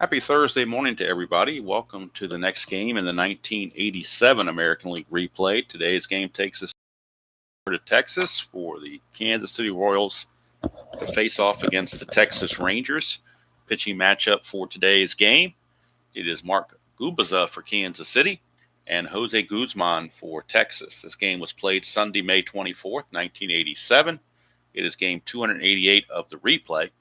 Happy Thursday morning to everybody. Welcome to the next game in the 1987 American League replay. Today's game takes us to Texas for the Kansas City Royals to face off against the Texas Rangers. Pitching matchup for today's game, it is Mark Gubicza for Kansas City and Jose Guzman for Texas. This game was played Sunday, May 24th, 1987. It is game 288 of the replay.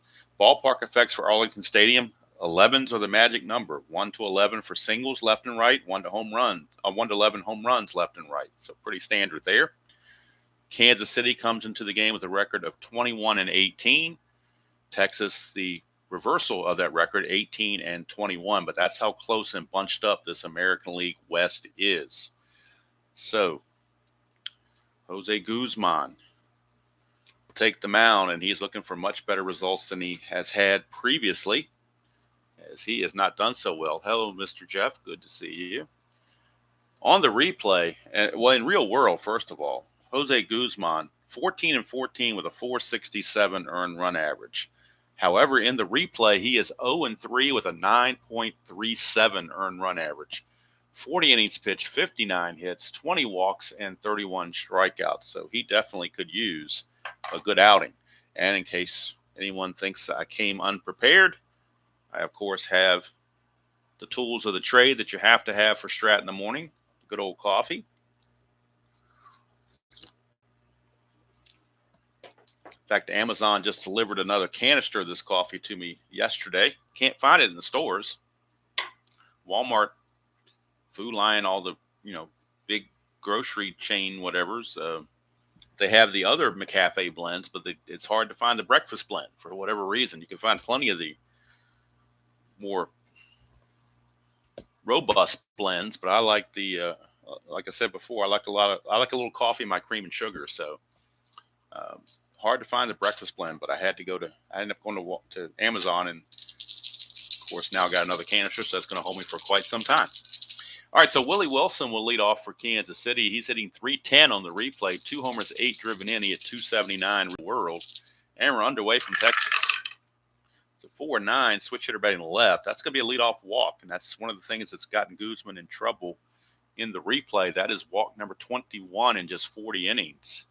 Ballpark effects for Arlington Stadium. 11s are the magic number. 1 to 11 for singles left and right. 1 to 11 home runs left and right. So pretty standard there. Kansas City comes into the game with a record of 21-18. Texas, the reversal of that record, 18-21. But that's how close and bunched up this American League West is. So Jose Guzman will take the mound, and he's looking for much better results than he has had previously, as he has not done so well. Hello, Mr. Jeff. Good to see you. On the replay, in real world, first of all, Jose Guzman, 14-14 with a 467 earned run average. However, in the replay, he is 0-3 with a 9.37 earned run average. 40 innings pitched, 59 hits, 20 walks, and 31 strikeouts. So he definitely could use a good outing. And in case anyone thinks I came unprepared, I, of course, have the tools of the trade that you have to have for Strat in the morning. Good old coffee. In fact, Amazon just delivered another canister of this coffee to me yesterday. Can't find it in the stores. Walmart, Food Lion, all the, big grocery chain whatevers. They have the other McCafe blends, but it's hard to find the breakfast blend for whatever reason. You can find plenty of the more robust blends, but I like the like I said before, I like a little coffee in my cream and sugar. So hard to find the breakfast blend, but I ended up going to Amazon, and of course now I got another canister, so that's going to hold me for quite some time. All right, so Willie Wilson will lead off for Kansas City. He's hitting .310 on the replay, 2 homers, 8 driven in. He hit .279 world, and we're underway from Texas. 4-9, switch hitter batting left. That's going to be a leadoff walk, and that's one of the things that's gotten Guzman in trouble in the replay. That is walk number 21 in just 40 innings.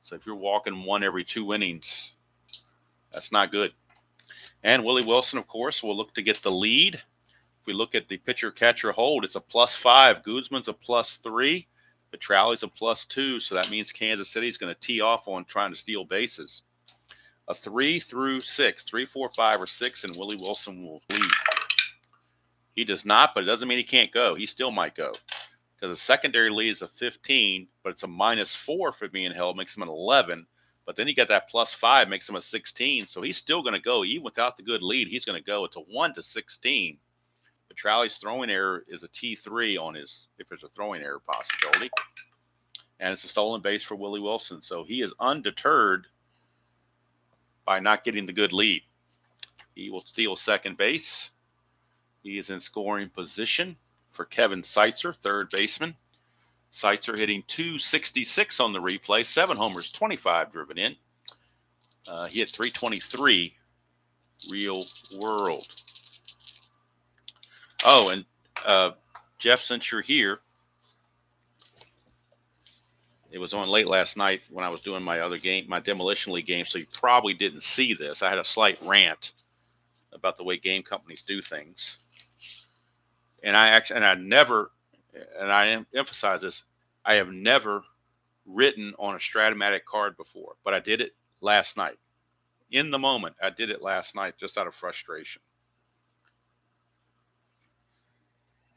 So if you're walking one every 2 innings, that's not good. And Willie Wilson, of course, will look to get the lead. If we look at the pitcher-catcher hold, it's a +5. Guzman's a +3. Petrali's a +2, so that means Kansas City's going to tee off on trying to steal bases. A 3 through 6, 3, 4, 5, or 6, and Willie Wilson will lead. He does not, but it doesn't mean he can't go. He still might go, because the secondary lead is a 15, but it's a -4 for being held, makes him an 11. But then you got that +5, makes him a 16. So he's still going to go, even without the good lead. He's going to go. It's a 1-16. Petrali's throwing error is a T3 on his, if there's a throwing error possibility, and it's a stolen base for Willie Wilson. So he is undeterred by not getting the good lead. He will steal second base. He is in scoring position for Kevin Seitzer, third baseman. Seitzer hitting .266 on the replay, 7 homers, 25 driven in. He hit .323 real world. Oh, and Jeff, since you're here, it was on late last night when I was doing my other game, my Demolition League game, so you probably didn't see this. I had a slight rant about the way game companies do things. And I emphasize this, I have never written on a Stratomatic card before, but I did it last night. In the moment, I did it last night just out of frustration.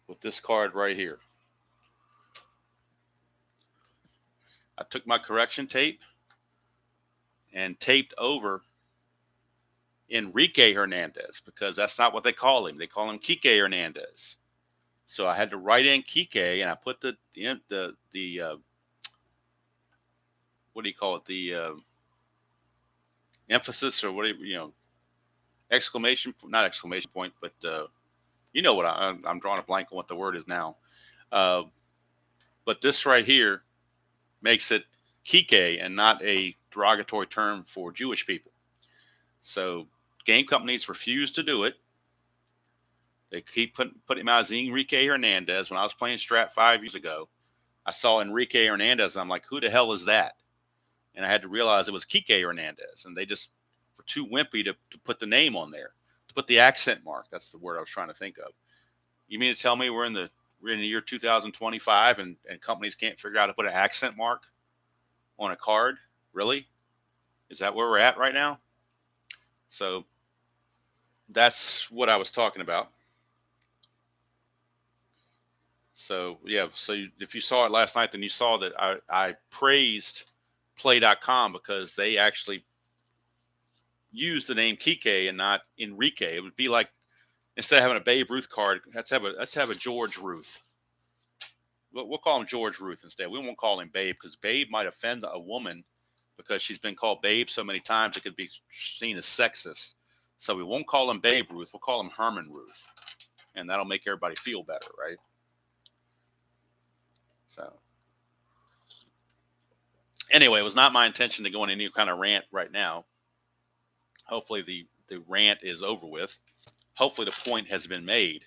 With this card right here. I took my correction tape and taped over Enrique Hernandez, because that's not what they call him. They call him Kike Hernandez. So I had to write in Kike, and I put the what do you call it? The emphasis, or whatever, not exclamation point, but you know what I'm drawing a blank on what the word is now. But this right here makes it Kike and not a derogatory term for Jewish people. So game companies refuse to do it. They keep putting him out as Enrique Hernandez. When I was playing Strat 5 years ago, I saw Enrique Hernandez, and I'm like, who the hell is that? And I had to realize it was Kike Hernandez, and they just were too wimpy to put the name on there, to put the accent mark. That's the word I was trying to think of. You mean to tell me we're in the year 2025 and companies can't figure out how to put an accent mark on a card? Really? Is that where we're at right now? So that's what I was talking about. So, yeah, so if you saw it last night, then you saw that I praised Play.com because they actually used the name Kike and not Enrique. It would be like, instead of having a Babe Ruth card, let's have a George Ruth. We'll call him George Ruth instead. We won't call him Babe because Babe might offend a woman because she's been called Babe so many times it could be seen as sexist. So we won't call him Babe Ruth. We'll call him Herman Ruth. And that'll make everybody feel better, right? So anyway, it was not my intention to go on any kind of rant right now. Hopefully the rant is over with. Hopefully the point has been made.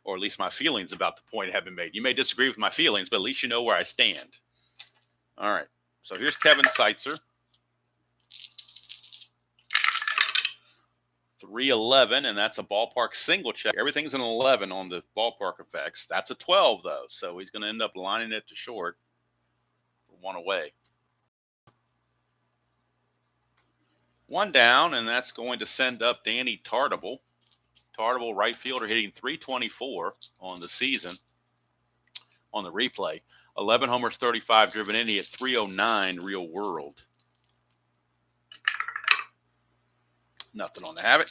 Or at least my feelings about the point have been made. You may disagree with my feelings, but at least you know where I stand. All right. So here's Kevin Seitzer. 311, and that's a ballpark single check. Everything's an 11 on the ballpark effects. That's a 12, though. So he's going to end up lining it to short for one away. One down, and that's going to send up Danny Tartable. Tartable, right fielder, hitting 324 on the season on the replay. 11 homers, 35 driven in. He hit 309 real world. Nothing on the habit.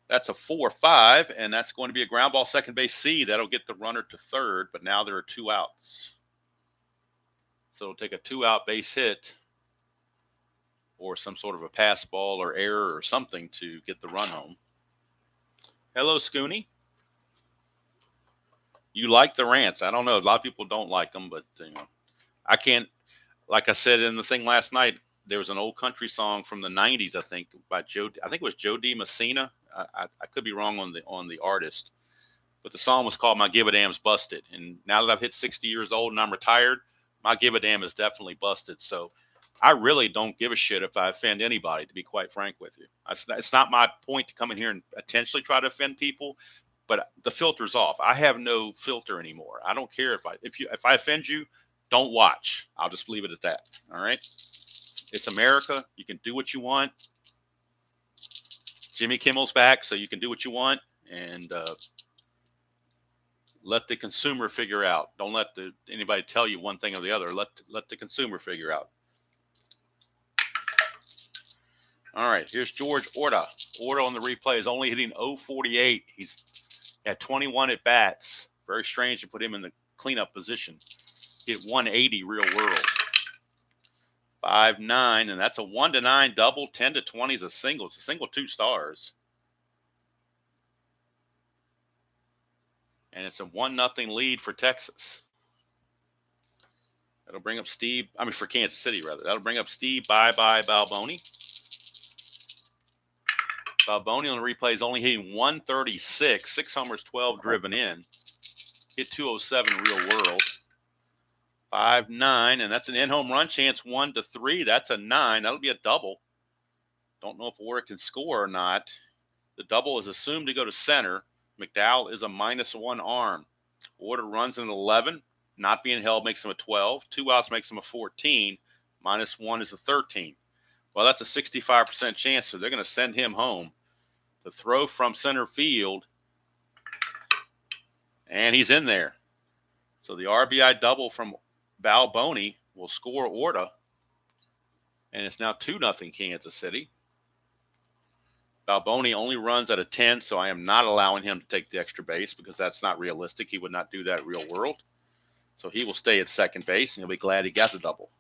That's a 4-5, and that's going to be a ground ball second base C. That'll get the runner to third, but now there are 2 outs. So it'll take a 2-out base hit or some sort of a pass ball or error or something to get the run home. Hello, Scooney. You like the rants. I don't know. A lot of people don't like them, but I can't. Like I said in the thing last night, there was an old country song from the 90s, I think, by Joe. I think it was Joe D. Messina. I could be wrong on the artist, but the song was called "My Give a Damn's Busted." And now that I've hit 60 years old and I'm retired, my give a damn is definitely busted. So I really don't give a shit if I offend anybody, to be quite frank with you. It's not my point to come in here and intentionally try to offend people, but the filter's off. I have no filter anymore. I don't care if I offend you, don't watch. I'll just leave it at that. All right. It's America. You can do what you want. Jimmy Kimmel's back, so you can do what you want, and let the consumer figure out. Don't let anybody tell you one thing or the other. Let the consumer figure out. All right, here's George Orta. Orta on the replay is only hitting .048. He's had 21 at bats. Very strange to put him in the cleanup position. He hit 180 real world. 5-9, and that's a 1-9 double. 10-20 is a single. It's a single 2 stars. And it's a 1-0 lead for Texas. That'll bring up for Kansas City, rather. That'll bring up Steve Bye-Bye Balboni. Balboni on the replay is only hitting 136. 6 homers, 12 driven in. Hit 207 real world. 5-9, and that's an in-home run chance, 1-3. That's a 9. That'll be a double. Don't know if Orta can score or not. The double is assumed to go to center. McDowell is a -1 arm. Orta runs an 11. Not being held makes him a 12. 2 outs makes him a 14. -1 is a 13. Well, that's a 65% chance, so they're going to send him home to throw from center field. And he's in there. So the RBI double from Balboni will score Orta, and it's now 2-0 Kansas City. Balboni only runs at a 10, so I am not allowing him to take the extra base because that's not realistic. He would not do that in real world. So he will stay at second base, and he'll be glad he got the double.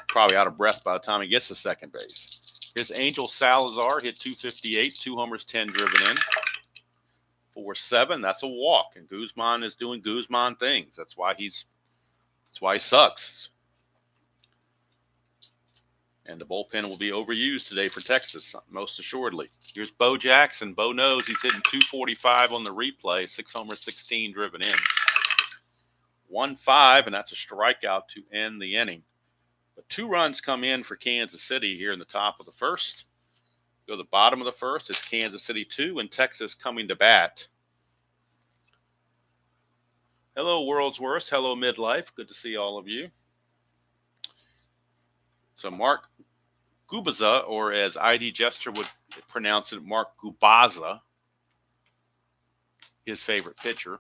Probably out of breath by the time he gets to second base. Here's Angel Salazar, hit 258, 2 homers, 10 driven in. 4-7, that's a walk, and Guzman is doing Guzman things. That's why he sucks. And the bullpen will be overused today for Texas, most assuredly. Here's Bo Jackson. Bo knows he's hitting 245 on the replay. 6 homers, 16 driven in. 1-5, and that's a strikeout to end the inning. But 2 runs come in for Kansas City here in the top of the first. Go to the bottom of the first. It's Kansas City 2 and Texas coming to bat. Hello, World's Worst. Hello, Midlife. Good to see all of you. So Mark Gubicza, or as ID Gesture would pronounce it, Mark Gubicza, his favorite pitcher.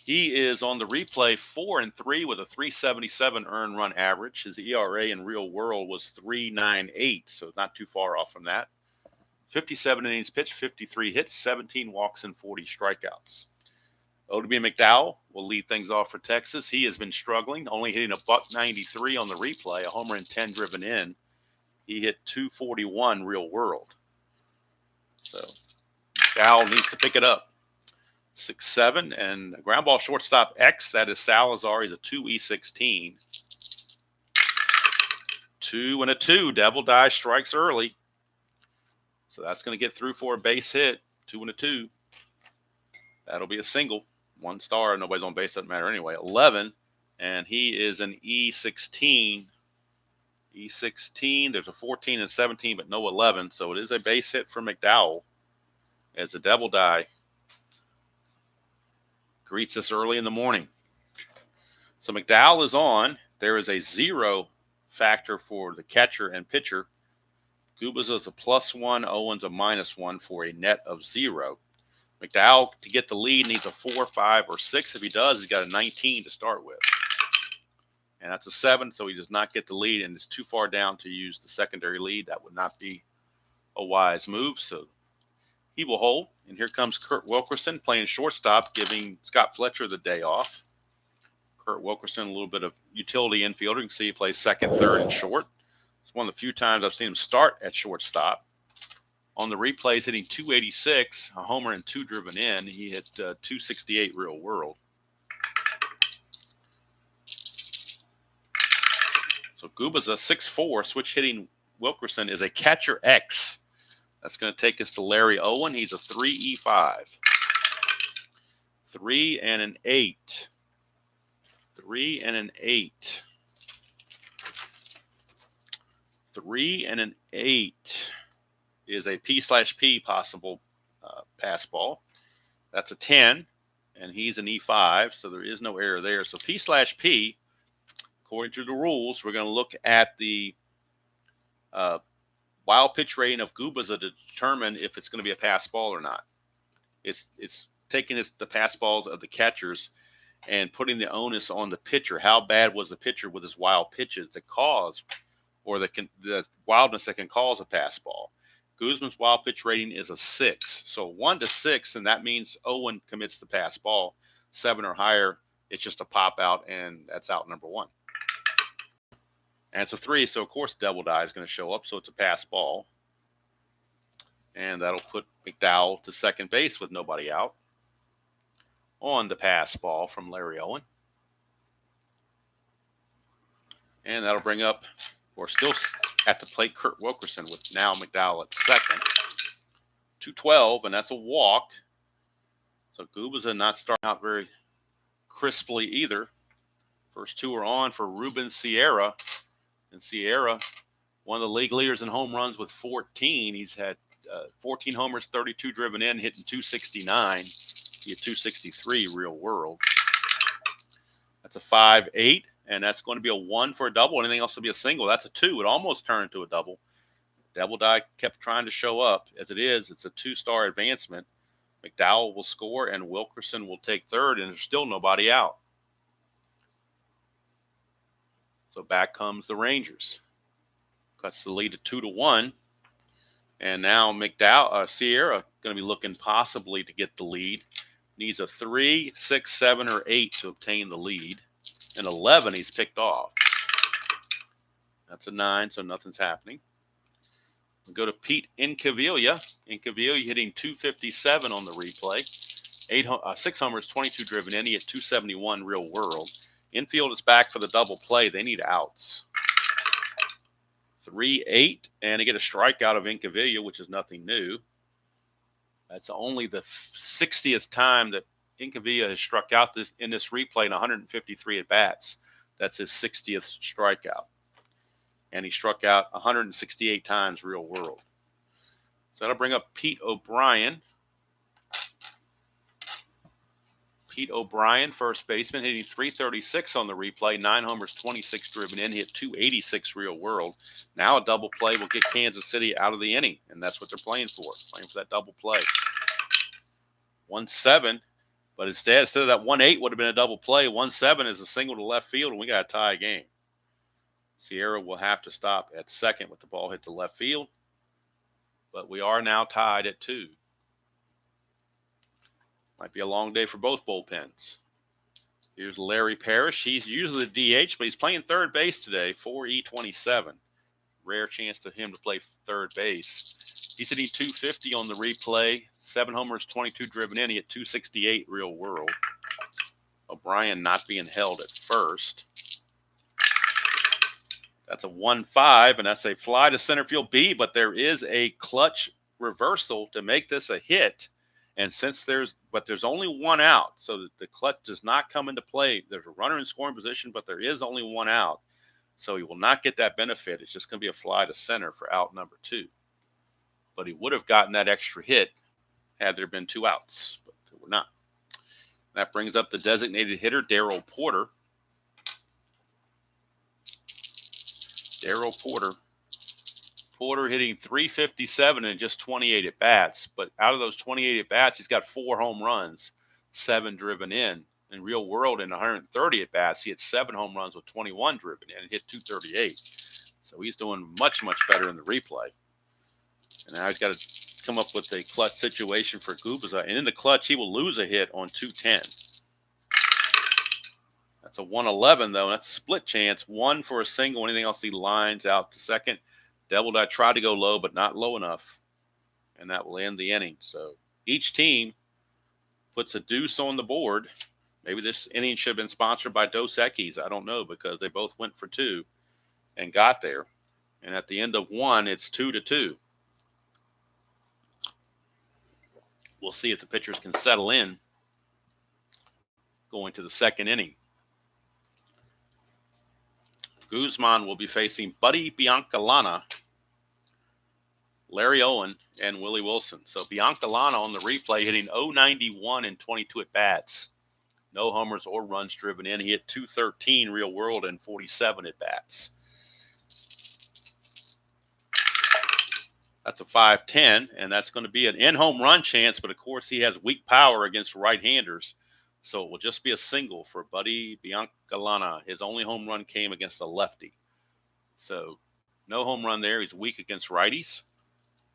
He is on the replay 4-3 with a 377 earned run average. His ERA in real world was 3.98, so not too far off from that. 57 innings pitched, 53 hits, 17 walks, and 40 strikeouts. Odubie McDowell will lead things off for Texas. He has been struggling, only hitting a .93 on the replay, a homer and 10 driven in. He hit 241 real world. So McDowell needs to pick it up. 6-7, and ground ball shortstop X, that is Salazar. He's a 2E16. 2 and a 2. Devil Die strikes early. So that's going to get through for a base hit. 2 and a 2. That'll be a single. 1 star. Nobody's on base. Doesn't matter anyway. 11. And he is an E16. E16. There's a 14 and 17, but no 11. So it is a base hit for McDowell as the Devil Die greets us early in the morning. So McDowell is on. There is a 0 factor for the catcher and pitcher. Gubicza is a +1. Owens a -1 for a net of 0. McDowell, to get the lead, needs a 4, 5, or 6. If he does, he's got a 19 to start with. And that's a 7, so he does not get the lead and is too far down to use the secondary lead. That would not be a wise move. So he will hold. And here comes Kurt Wilkerson playing shortstop, giving Scott Fletcher the day off. Kurt Wilkerson, a little bit of utility infielder. You can see he plays second, third, and short. It's one of the few times I've seen him start at shortstop. On the replays, hitting 286, a homer and 2 driven in. He hit 268 real world. So Gubicza, 6'4", switch hitting Wilkerson is a catcher X. That's going to take us to Larry Owen. He's a 3E5. 3 and an 8. 3 and an 8. 3 and an 8 is a P/P possible pass ball. That's a 10, and he's an E5, so there is no error there. So P/P, according to the rules, we're going to look at the wild pitch rating of Gubicza to determine if it's going to be a pass ball or not. It's taking the pass balls of the catchers and putting the onus on the pitcher. How bad was the pitcher with his wild pitches that cause, or the wildness that can cause a pass ball? Guzman's wild pitch rating is a 6. So 1 to 6, and that means Owen commits the pass ball. 7 or higher, it's just a pop out, and that's out number 1. And it's a 3, so of course Devil Die is going to show up, so it's a pass ball. And that'll put McDowell to second base with nobody out on the pass ball from Larry Owen. And that'll bring up, or still at the plate, Kurt Wilkerson with now McDowell at second. 2-12, and that's a walk. So Gubicza not starting out very crisply either. First 2 are on for Ruben Sierra. And Sierra, one of the league leaders in home runs with 14. He's had 14 homers, 32 driven in, hitting 269. He had 263 real world. That's a 5-8. And that's going to be a 1 for a double. Anything else will be a single. That's a 2. It almost turned into a double. Devil Die kept trying to show up. As it is, it's a 2-star advancement. McDowell will score, and Wilkerson will take third, and there's still nobody out. So back comes the Rangers. Cuts the lead to 2-1. And now Sierra going to be looking possibly to get the lead. Needs a 3, 6, 7, or 8 to obtain the lead. And 11, he's picked off. That's a 9, so nothing's happening. We'll go to Pete Incaviglia. Incaviglia hitting 257 on the replay. 6 homers, 22 driven in. He hit 271 real world. Infield is back for the double play. They need outs. 3-8, and they get a strikeout of Incavilla, which is nothing new. That's only the 60th time that Incavilla has struck out in this replay in 153 at-bats. That's his 60th strikeout. And he struck out 168 times real world. So that'll bring up Pete O'Brien. Pete O'Brien, first baseman, hitting .336 on the replay, 9 homers, 26 driven in, hit .286 real world. Now a double play will get Kansas City out of the inning, and that's what they're playing for that double play. 1-7, but instead of that 1-8 would have been a double play, 1-7 is a single to left field, and we got to tie a game. Sierra will have to stop at second with the ball hit to left field, but we are now tied at 2. Might be a long day for both bullpens. Here's Larry Parrish. He's usually the DH, but he's playing third base today, 4E27. Rare chance to him to play third base. He's hitting .250 on the replay, 7 homers, 22 driven in. He hit .268 real world. O'Brien not being held at first. That's a 1-5, and that's a fly to center field B, but there is a clutch reversal to make this a hit. And since there's only one out, so that the clutch does not come into play. There's a runner in scoring position, but there is only one out. So he will not get that benefit. It's just going to be a fly to center for out number 2. But he would have gotten that extra hit had there been 2 outs, but there were not. That brings up the designated hitter, Darryl Porter. Darryl Porter. Porter hitting .357 in just 28 at-bats. But out of those 28 at-bats, he's got 4 home runs, 7 driven in. In real world, in 130 at-bats, he had 7 home runs with 21 driven in and hit .238. So he's doing much, much better in the replay. And now he's got to come up with a clutch situation for Gubicza. And in the clutch, he will lose a hit on 210. That's a 111, though. That's a split chance. 1 for a single. Anything else, he lines out to second. Devil Dye tried to go low, but not low enough. And that will end the inning. So each team puts a deuce on the board. Maybe this inning should have been sponsored by Dos Equis. I don't know, because they both went for 2 and got there. And at the end of 1, it's 2-2. We'll see if the pitchers can settle in going to the second inning. Guzman will be facing Buddy Biancalana, Larry Owen, and Willie Wilson. So Biancalana on the replay hitting .091 in 22 at-bats. No homers or runs driven in. He hit .213 real world in 47 at-bats. That's a 5-10, and that's going to be an in-home run chance, but of course he has weak power against right-handers. So it will just be a single for Buddy Biancalana. His only home run came against a lefty. So no home run there. He's weak against righties.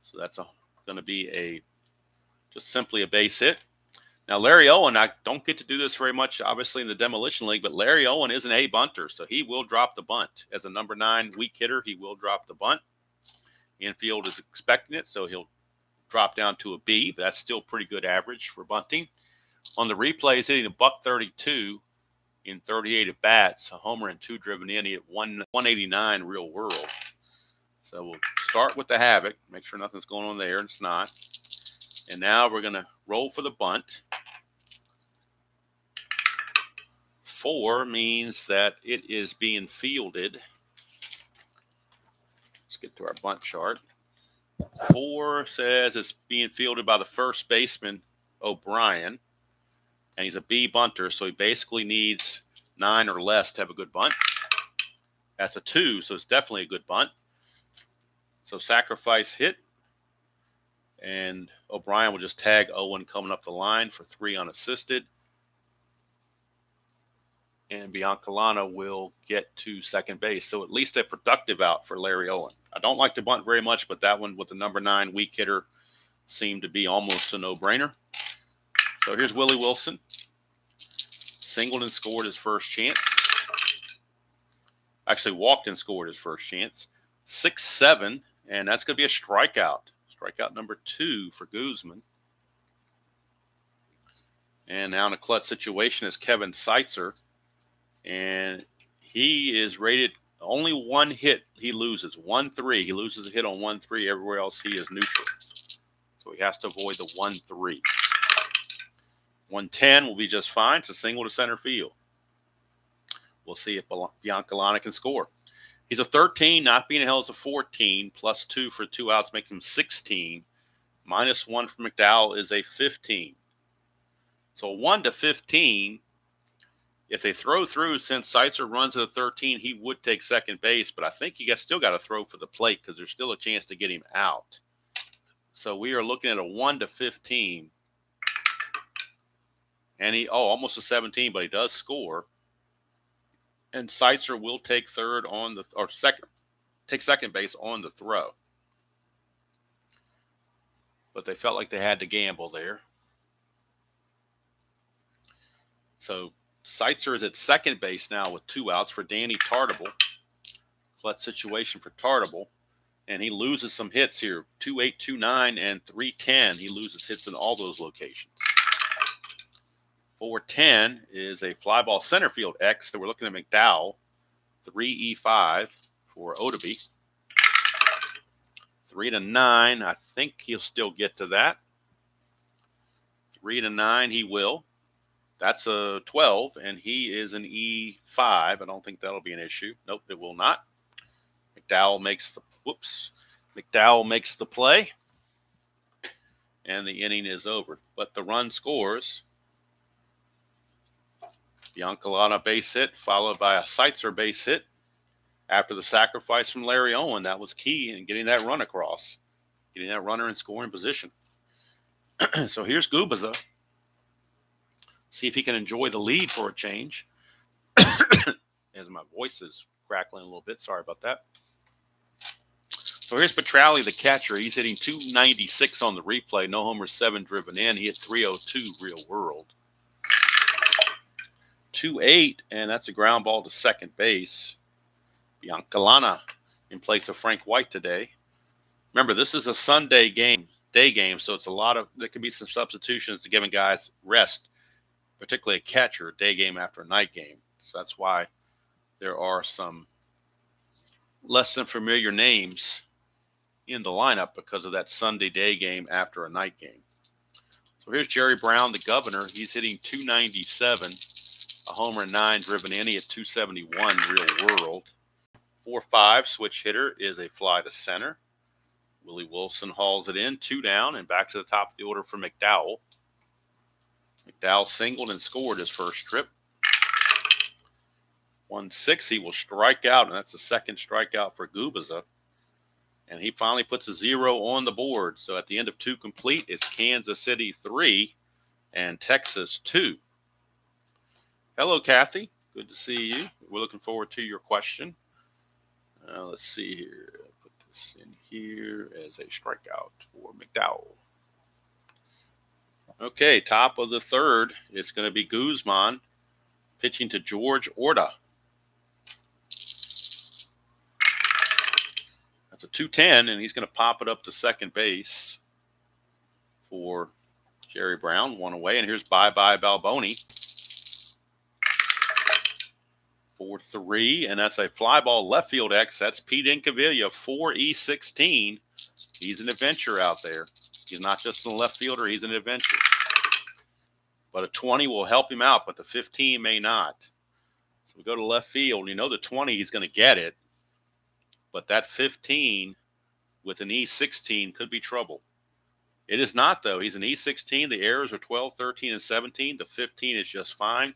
So that's going to be just simply a base hit. Now, Larry Owen, I don't get to do this very much, obviously, in the Demolition League, but Larry Owen is an A bunter, so he will drop the bunt. As a number 9 weak hitter, he will drop the bunt. Infield is expecting it, so he'll drop down to a B, but that's still pretty good average for bunting. On the replay, he's hitting a .132 in 38 at-bats, a homer and 2 driven in. He hit 189 real world. So we'll start with the havoc, make sure nothing's going on there, and it's not. And now we're going to roll for the bunt. 4 means that it is being fielded. Let's get to our bunt chart. 4 says it's being fielded by the first baseman, O'Brien. And he's a B bunter, so he basically needs 9 or less to have a good bunt. That's a 2, so it's definitely a good bunt. So sacrifice hit. And O'Brien will just tag Owen coming up the line for 3 unassisted. And Biancalana will get to second base. So at least a productive out for Larry Owen. I don't like to bunt very much, but that one with the number 9 weak hitter seemed to be almost a no-brainer. So here's Willie Wilson. Singled and scored his first chance. Actually walked and scored his first chance. 6-7, and that's going to be a strikeout. Strikeout number 2 for Guzman. And now in a clutch situation is Kevin Seitzer. And he is rated Only one hit he loses, 1-3. He loses a hit on 1-3. Everywhere else he is neutral. So he has to avoid the 1-3. 110 will be just fine. It's a single to center field. We'll see if Biancalana can score. He's a 13, not being held as a 14. Plus 2 for 2 outs makes him 16. Minus 1 for McDowell is a 15. So 1 to 15. If they throw through, since Seitzer runs at a 13, he would take second base. But I think you still got to throw for the plate because there's still a chance to get him out. So we are looking at a 1 to 15. And he, almost a 17, but he does score. And Seitzer will take second base on the throw. But they felt like they had to gamble there. So Seitzer is at second base now with 2 outs for Danny Tartable. Clutch situation for Tartable. And he loses some hits here. 2-8, 2-9, and 3-10. He loses hits in all those locations. 4-10 is a fly ball center field X. So we're looking at McDowell. 3-E-5 for Odeby. 3-9. I think he'll still get to that. 3-9 he will. That's a 12, and he is an E5. I don't think that'll be an issue. Nope, it will not. McDowell makes the play, and the inning is over. But the run scores. Biancalana base hit, followed by a Seitzer base hit after the sacrifice from Larry Owen. That was key in getting that run across, getting that runner in scoring position. So here's Gubicza. See if he can enjoy the lead for a change. As my voice is crackling a little bit. Sorry about that. So here's Petrali, the catcher. He's hitting 296 on the replay. No homers, 7 driven in. He hit 302 real world. 2-8, and that's a ground ball to second base. Biancalana in place of Frank White today. Remember, this is a Sunday game, day game, so it's there can be some substitutions to giving guys rest, particularly a catcher, day game after a night game. So that's why there are some less than familiar names in the lineup because of that Sunday day game after a night game. So here's Jerry Brown, the governor. He's hitting 297, a homer and 9 driven in. He hit 271 real world. 4-5 switch hitter is a fly to center. Willie Wilson hauls it in, 2 down, and back to the top of the order for McDowell. McDowell singled and scored his first trip. 1-6, he will strike out, and that's the second strikeout for Gubicza. And he finally puts a 0 on the board. So at the end of 2 complete, it's Kansas City 3 and Texas 2. Hello, Kathy. Good to see you. We're looking forward to your question. Let's see here. I'll put this in here as a strikeout for McDowell. Okay, top of the third, it's going to be Guzman pitching to George Orta. That's a 2-10, and he's going to pop it up to second base for Jerry Brown. 1 away, and here's Bye-Bye Balboni. 4-3, and that's a fly ball left field X. That's Pete Incaviglia, 4E16. He's an adventure out there. He's not just a left fielder, he's an adventure. But a 20 will help him out, but the 15 may not. So we go to left field. You know the 20, he's going to get it. But that 15 with an E16 could be trouble. It is not, though. He's an E16. The errors are 12, 13, and 17. The 15 is just fine.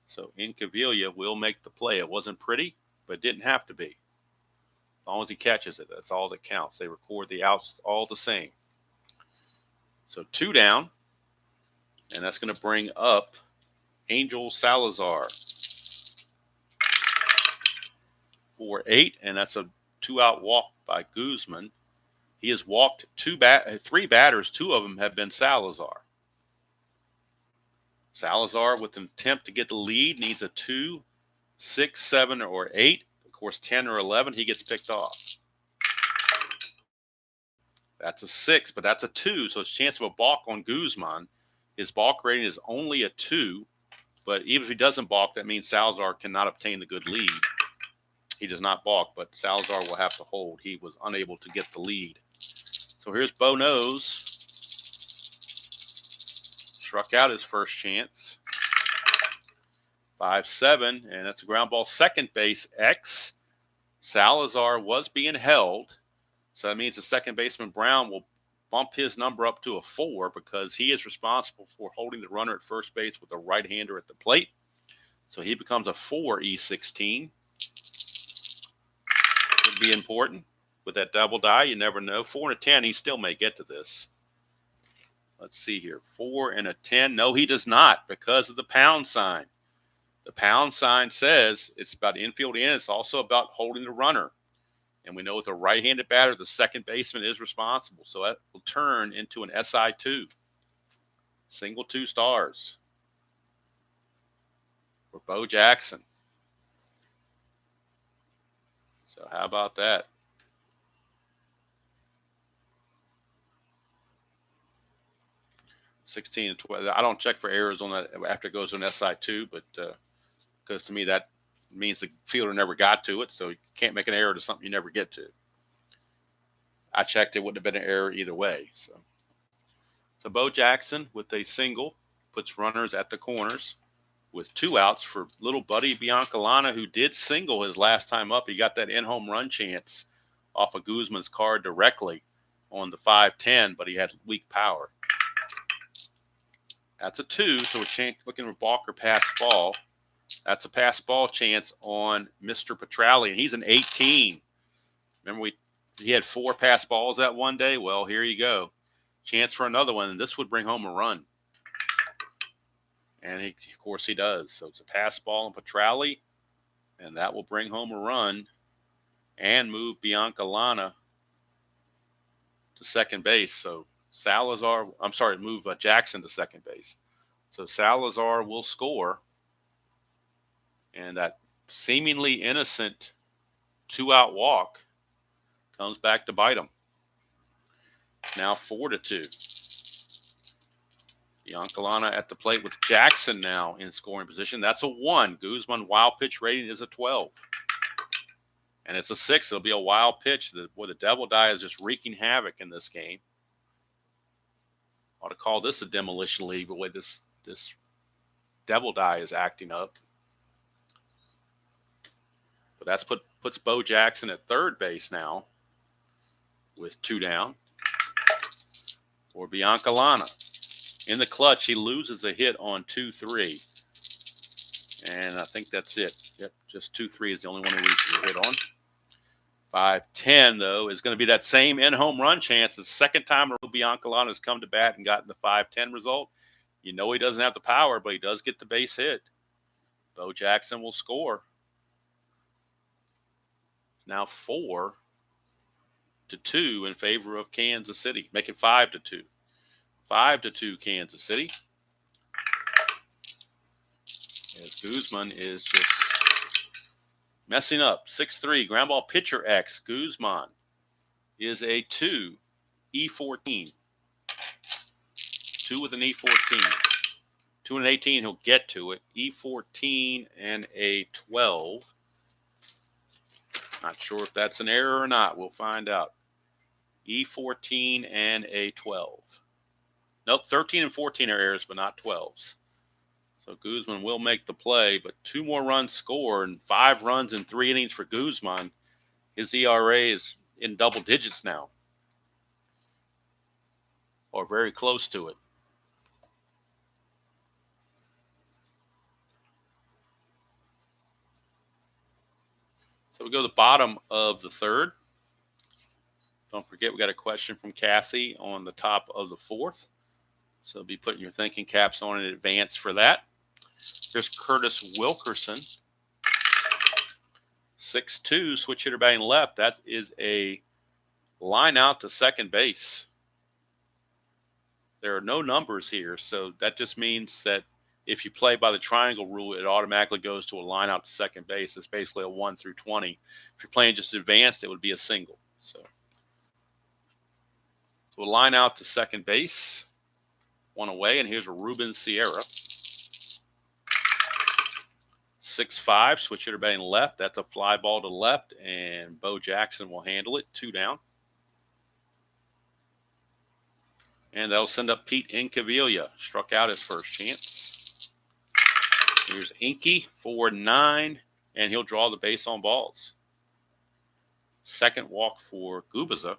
So Incaviglia will make the play. It wasn't pretty, but it didn't have to be. As long as he catches it, that's all that counts. They record the outs all the same. So 2 down, and that's going to bring up Angel Salazar. 4-8, and that's a 2-out walk by Guzman. He has walked 3 batters. 2 of them have been Salazar. Salazar, with an attempt to get the lead, needs a 2, 6, 7, or 8. Of course, 10 or 11, he gets picked off. That's a 6, but that's a 2, so it's a chance of a balk on Guzman. His balk rating is only a 2, but even if he doesn't balk, that means Salazar cannot obtain the good lead. He does not balk, but Salazar will have to hold. He was unable to get the lead. So here's Bo Nose. Struck out his first chance. 5-7, and that's a ground ball. Second base, X. Salazar was being held, so that means the second baseman, Brown, will bump his number up to a 4 because he is responsible for holding the runner at first base with a right-hander at the plate. So he becomes a 4 E16. Would be important. With that double die, you never know. 4 and a 10, he still may get to this. Let's see here. 4 and a 10. No, he does not because of the pound sign. The pound sign says it's about infield in. It's also about holding the runner. And we know with a right-handed batter, the second baseman is responsible. So that will turn into an SI2. Single 2 stars for Bo Jackson. So how about that? $16 and $12. I don't check for errors on that after it goes to an SI2, but because to me that means the fielder never got to it, so you can't make an error to something you never get to. I checked; it wouldn't have been an error either way. So Bo Jackson with a single puts runners at the corners with 2 outs for little Buddy Biancalana, who did single his last time up. He got that in-home run chance off of Guzman's card directly on the 5-10, but he had weak power. That's a 2, so we're looking for balk or pass ball. That's a pass ball chance on Mr. Petrali, and he's an 18. Remember he had 4 pass balls that one day? Well, here you go. Chance for another one, and this would bring home a run. And of course he does. So it's a pass ball on Petrali, and that will bring home a run and move Biancalana to second base. So move Jackson to second base. So Salazar will score, and that seemingly innocent 2-out walk comes back to bite him. Now 4-2. Biancalana at the plate with Jackson now in scoring position. That's a 1. Guzman wild pitch rating is a 12. And it's a 6. It'll be a wild pitch. The double die is just wreaking havoc in this game. Ought to call this a demolition league the way this devil die is acting up. But that's puts Bo Jackson at third base now with 2 down for Biancalana. In the clutch, he loses a hit on 2-3. And I think that's it. Yep, just 2-3 is the only one he loses a hit on. 5-10, though, is going to be that same in-home run chance. The second time Biancalana has come to bat and gotten the 5-10 result. You know he doesn't have the power, but he does get the base hit. Bo Jackson will score. Now 4-2 in favor of Kansas City. Make it 5-2. 5-2 Kansas City. As Guzman is just messing up. 6-3, ground ball pitcher X. Guzman is a 2, E14. 2 with an E14. 2 and an 18, he'll get to it. E14 and a 12. Not sure if that's an error or not. We'll find out. E14 and a 12. Nope, 13 and 14 are errors, but not 12s. So Guzman will make the play, but 2 more runs scored and 5 runs in 3 innings for Guzman. His ERA is in double digits now, or very close to it. So we go to the bottom of the third. Don't forget, we got a question from Kathy on the top of the 4th. So be putting your thinking caps on in advance for that. There's Curtis Wilkerson. 6-2, switch hitter batting left. That is a line out to second base. There are no numbers here, so that just means that if you play by the triangle rule, it automatically goes to a line out to second base. It's basically a 1 through 20. If you're playing just advanced, it would be a single. So a line out to second base, 1 away, and here's a Ruben Sierra. 6-5, switch hitter batting left. That's a fly ball to left, and Bo Jackson will handle it. 2 down. And that'll send up Pete Incaviglia. Struck out his first chance. Here's Inky for 9, and he'll draw the base on balls. Second walk for Gubicza.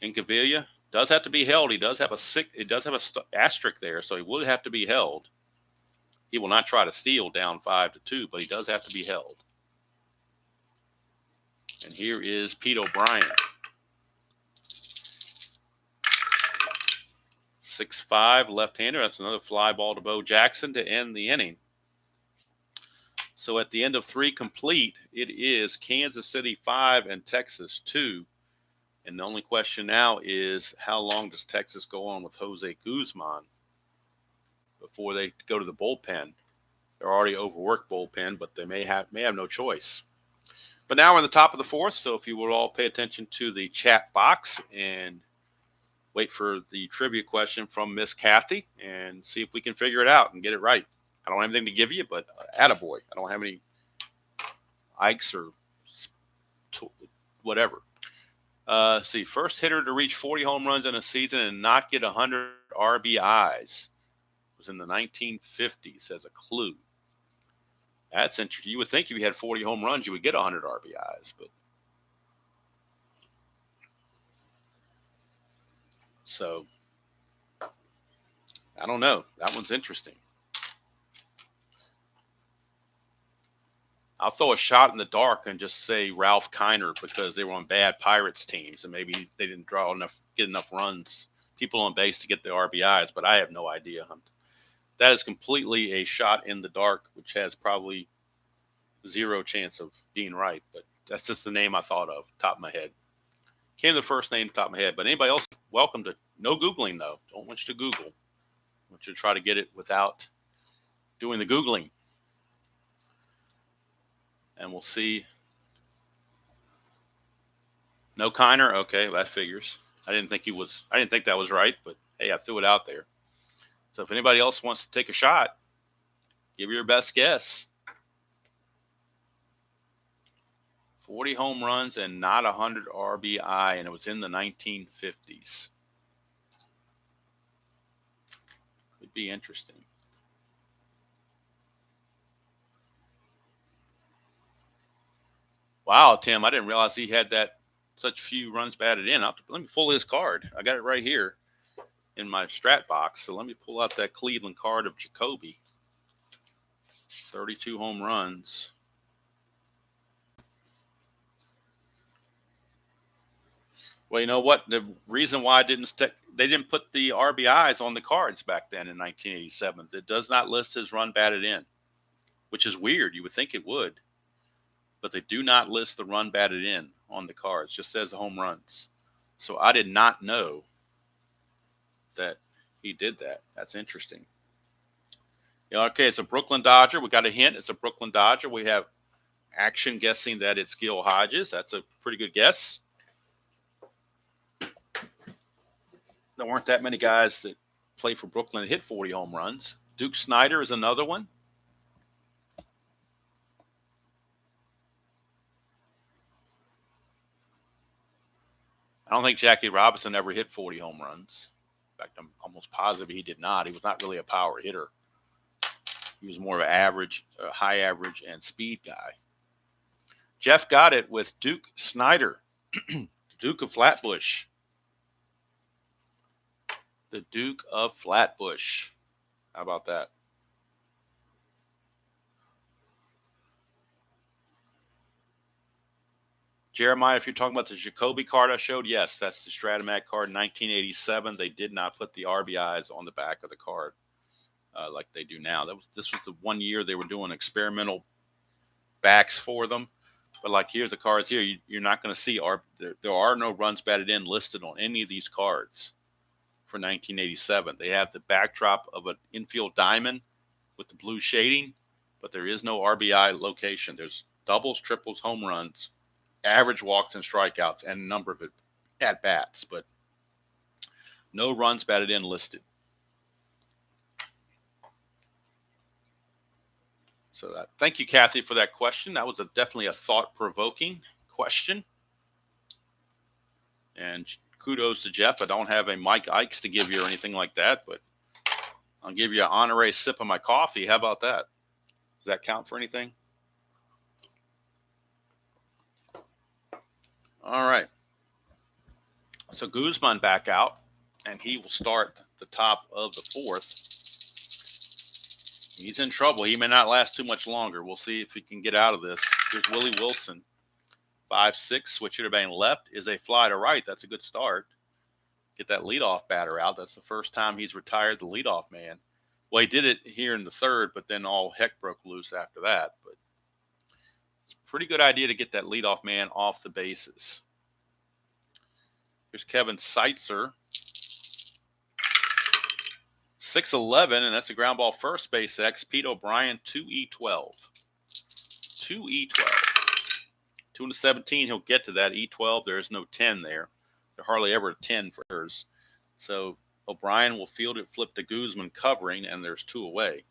Incaviglia does have to be held. He does have a asterisk there, so he would have to be held. He will not try to steal down 5-2, but he does have to be held. And here is Pete O'Brien. 6-5, left-hander. That's another fly ball to Bo Jackson to end the inning. So at the end of 3 complete, it is Kansas City 5 and Texas 2. And the only question now is, how long does Texas go on with Jose Guzman before they go to the bullpen? They're already overworked bullpen, but they may have no choice. But now we're in the top of the 4th, so if you would all pay attention to the chat box and wait for the trivia question from Miss Kathy and see if we can figure it out and get it right. I don't have anything to give you, but attaboy. I don't have any Ikes or whatever. See, first hitter to reach 40 home runs in a season and not get 100 RBIs was in the 1950s as a clue. That's interesting. You would think if you had 40 home runs, you would get 100 RBIs, but so I don't know. That one's interesting. I'll throw a shot in the dark and just say Ralph Kiner because they were on bad Pirates teams and maybe they didn't get enough runs, people on base to get the RBIs, but I have no idea. That is completely a shot in the dark, which has probably 0 chance of being right, but that's just the name I thought of, top of my head. Came the first name top of my head, but anybody else, welcome to, no Googling though. Don't want you to Google. I want you to try to get it without doing the Googling. And we'll see. No Kiner? Okay, that figures. I didn't think that was right, but hey, I threw it out there. So if anybody else wants to take a shot, give your best guess. 40 home runs and not 100 RBI, and it was in the 1950s. Could be interesting. Wow, Tim, I didn't realize he had such few runs batted in. Let me pull his card. I got it right here in my strat box. So let me pull out that Cleveland card of Jacoby. 32 home runs. Well, you know what? The reason why they didn't put the RBIs on the cards back then in 1987. It does not list his run batted in, which is weird. You would think it would. But they do not list the run batted in on the cards. It just says home runs. So I did not know that he did that. That's interesting. Yeah, okay, it's a Brooklyn Dodger. We got a hint. It's a Brooklyn Dodger. We have action guessing that it's Gil Hodges. That's a pretty good guess. There weren't that many guys that play for Brooklyn that hit 40 home runs. Duke Snider is another one. I don't think Jackie Robinson ever hit 40 home runs. In fact, I'm almost positive he did not. He was not really a power hitter. He was more of an high average, and speed guy. Jeff got it with Duke Snider, Duke of Flatbush. The Duke of Flatbush. How about that? Jeremiah, if you're talking about the Jacoby card I showed, yes, that's the Stratomac card, 1987. They did not put the RBIs on the back of the card like they do now. This was the one year they were doing experimental backs for them. But like here's the cards here. You're not going to see there are no runs batted in listed on any of these cards for 1987. They have the backdrop of an infield diamond with the blue shading, but there is no RBI location. There's doubles, triples, home runs, average walks and strikeouts, and a number of at bats, but no runs batted in listed. So thank you, Kathy, for that question. That was definitely a thought-provoking question. And kudos to Jeff. I don't have a Mike Ikes to give you or anything like that, but I'll give you an honorary sip of my coffee. How about that? Does that count for anything? All right. So Guzman back out, and he will start the top of the fourth. He's in trouble. He may not last too much longer. We'll see if he can get out of this. Here's Willie Wilson. 5-6, switch hitter batting left is a fly to right. That's a good start. Get that leadoff batter out. That's the first time he's retired the leadoff man. Well, he did it here in the third, but then all heck broke loose after that. But it's a pretty good idea to get that leadoff man off the bases. Here's Kevin Seitzer. 6-11, and that's a ground ball first base X. Pete O'Brien, 2E12. 2E12. 2-17, he'll get to that. E12, there's no 10 there. There's hardly ever a 10 for hers. So O'Brien will field it, flip to Guzman covering, and there's 2 away.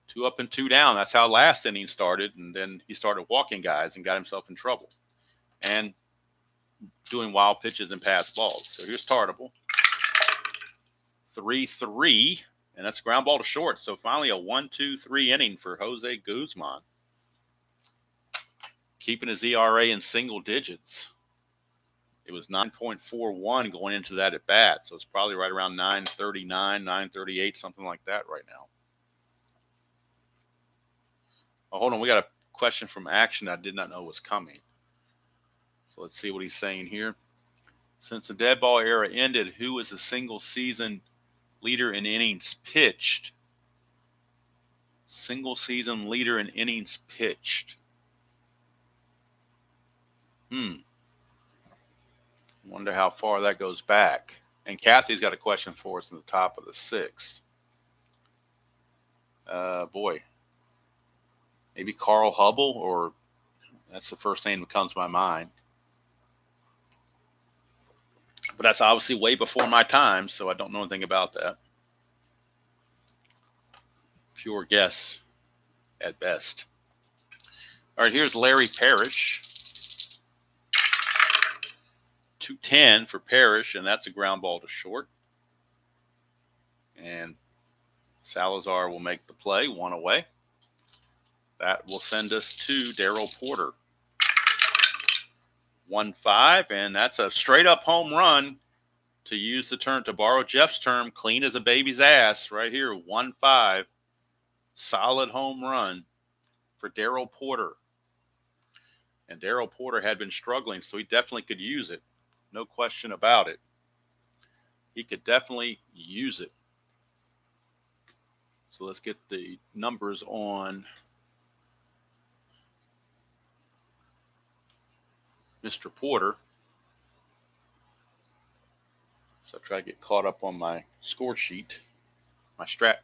2 up and 2 down. That's how last inning started, and then he started walking guys and got himself in trouble. And doing wild pitches and pass balls. So here's Tartable. 3-3, and that's ground ball to short. So finally a 1-2-3 inning for Jose Guzman. Keeping his ERA in single digits. It was 9.41 going into that at bat. So it's probably right around 9.39, 9.38, something like that right now. Oh, hold on. We got a question from Action I did not know was coming. So let's see what he's saying here. Since the dead ball era ended, who is a single season leader in innings pitched? Single season leader in innings pitched. Wonder how far that goes back. And Kathy's got a question for us in the top of the 6th. Boy. Maybe Carl Hubble, or that's the first name that comes to my mind. But that's obviously way before my time, so I don't know anything about that. Pure guess at best. All right, here's Larry Parrish. 2-10 for Parrish, and that's a ground ball to short. And Salazar will make the play, 1 away. That will send us to Darryl Porter. 1-5, and that's a straight-up home run, to use the term, to borrow Jeff's term, clean as a baby's ass right here. 1-5, solid home run for Darryl Porter. And Darryl Porter had been struggling, so he definitely could use it. No question about it. He could definitely use it. So let's get the numbers on Mr. Porter. So I try to get caught up on my score sheet, my strat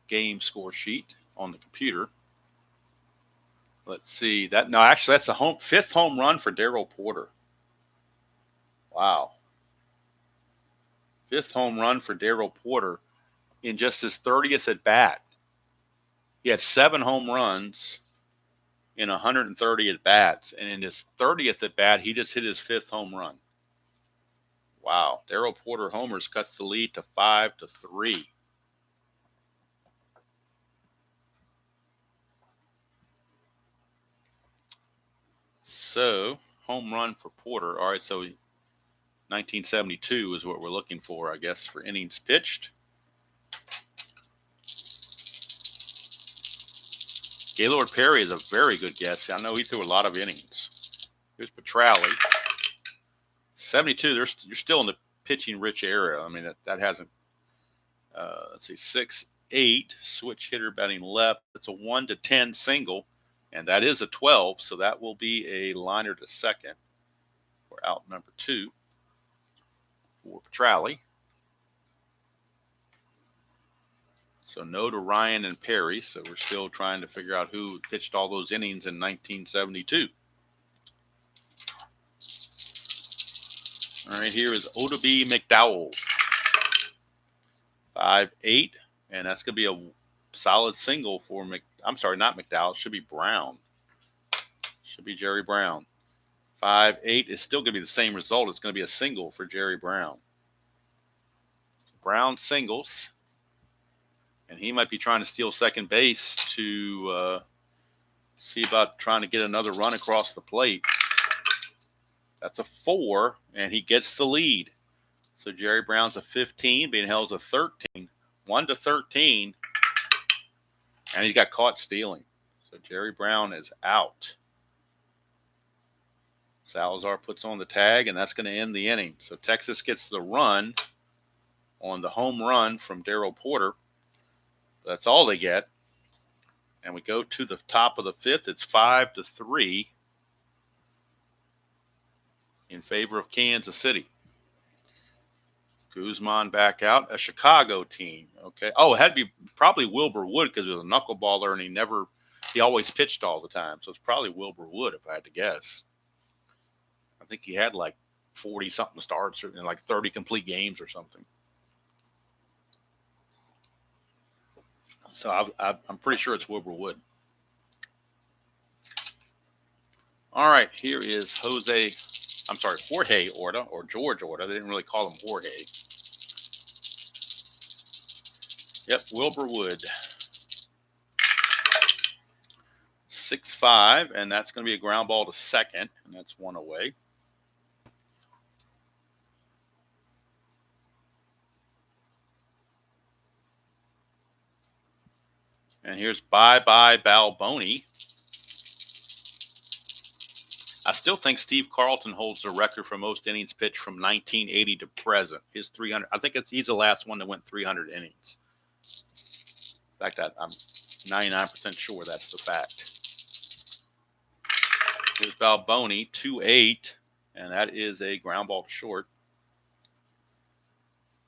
game score sheet on the computer. Let's see that. No, actually, that's a 5th home run for Darryl Porter. Wow. 5th home run for Darryl Porter in just his 30th at bat. He had 7 home runs in 130 at bats, and in his 30th at bat, he just hit his 5th home run. Wow. Darryl Porter homers cuts the lead to 5-3. So, home run for Porter. All right, so 1972 is what we're looking for, I guess, for innings pitched. Gaylord Perry is a very good guess. I know he threw a lot of innings. Here's Petrali. 72, you're still in the pitching-rich era. I mean, that hasn't, let's see, 6-8, switch hitter batting left. It's a 1-10 single, and that is a 12, so that will be a liner to second for out number 2 for Petrali. So no to Ryan and Perry, so we're still trying to figure out who pitched all those innings in 1972. All right, here is Odabe McDowell. 5-8, and that's going to be a solid single for I'm sorry, not McDowell. It should be Brown. Should be Jerry Brown. 5-8 is still going to be the same result. It's going to be a single for Jerry Brown. Brown singles. And he might be trying to steal second base to see about trying to get another run across the plate. That's a 4, and he gets the lead. So Jerry Brown's a 15, being held a 13. 1-13, and he got caught stealing. So Jerry Brown is out. Salazar puts on the tag, and that's going to end the inning. So Texas gets the run on the home run from Darryl Porter. That's all they get. And we go to the top of the 5th. It's 5-3 in favor of Kansas City. Guzman back out, a Chicago team. Okay. Oh, it had to be probably Wilbur Wood because he was a knuckleballer and he always pitched all the time. So it's probably Wilbur Wood if I had to guess. I think he had like 40-something starts or like 30 complete games or something. So I'm pretty sure it's Wilbur Wood. All right, here is Jorge Orta or George Orta. They didn't really call him Jorge. Yep, Wilbur Wood. 6-5, and that's going to be a ground ball to second, and that's 1 away. And here's bye-bye Balboni. I still think Steve Carlton holds the record for most innings pitched from 1980 to present. His 300. I think he's the last one that went 300 innings. In fact, I'm 99% sure that's the fact. Here's Balboni, 2-8, and that is a ground ball to short.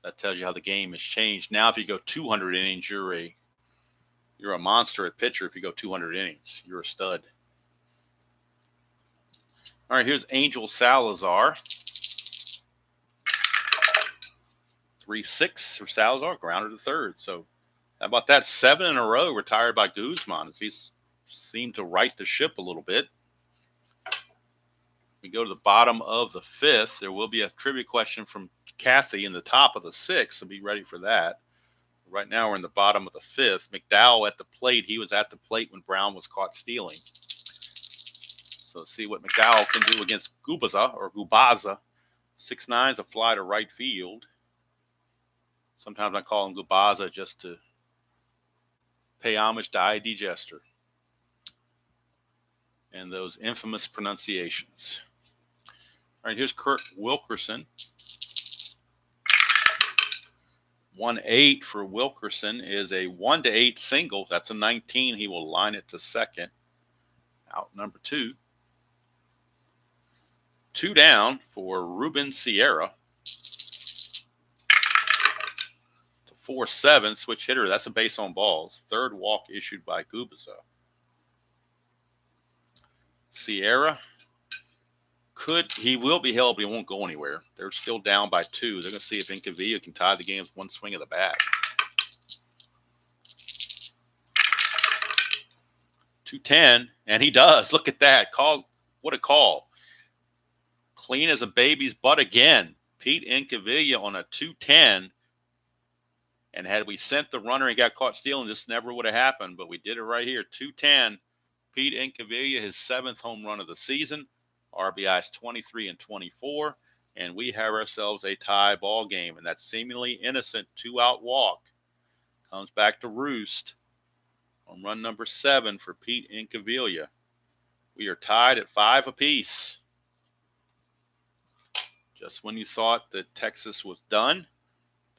That tells you how the game has changed. Now, if you go 200 innings, you're a monster at pitcher. If you go 200 innings, you're a stud. All right, here's Angel Salazar. 3-6 for Salazar, grounded to third. So how about that? 7 in a row retired by Guzman as he's seemed to right the ship a little bit. We go to the bottom of the 5th. There will be a trivia question from Kathy in the top of the 6th, so be ready for that. Right now we're in the bottom of the 5th. McDowell at the plate. He was at the plate when Brown was caught stealing. So let's see what McDowell can do against Gubicza or Gubicza. 6-9 is a fly to right field. Sometimes I call him Gubicza just to pay homage to ID Jester and those infamous pronunciations. All right, here's Kurt Wilkerson. 1-8 for Wilkerson is a 1-8 single. That's a 19. He will line it to second. Out number 2. 2 down for Ruben Sierra. 4-7 switch hitter. That's a base on balls. 3rd walk issued by Gubicza. Sierra he will be held, but he won't go anywhere. They're still down by 2. They're going to see if Incavilla can tie the game with one swing of the bat. 2-10, and he does. Look at that. Call. What a call. Clean as a baby's butt again. Pete Incavilla on a 2-10. And had we sent the runner and got caught stealing, this never would have happened. But we did it right here. 2-10. Pete Incavilla, his 7th home run of the season. RBI's 23 and 24. And we have ourselves a tie ball game. And that seemingly innocent 2-out walk comes back to roost on run number 7 for Pete Incavilla. We are tied at 5 apiece. Just when you thought that Texas was done,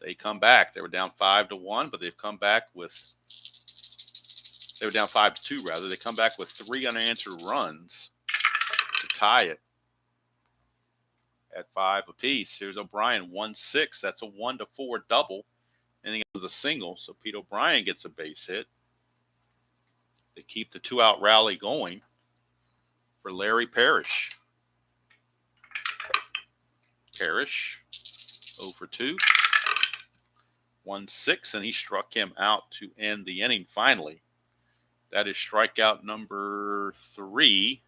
they come back. They were down 5-1, but they've come back with. They were down 5-2 rather. They come back with 3 unanswered runs to tie it at 5 apiece. Here's O'Brien, 1-6. That's a 1-4 double. And it was a single, so Pete O'Brien gets a base hit. They keep the 2-out rally going for Larry Parrish. Parrish, 0 for 2. 1-6, and he struck him out to end the inning finally. That is strikeout number 3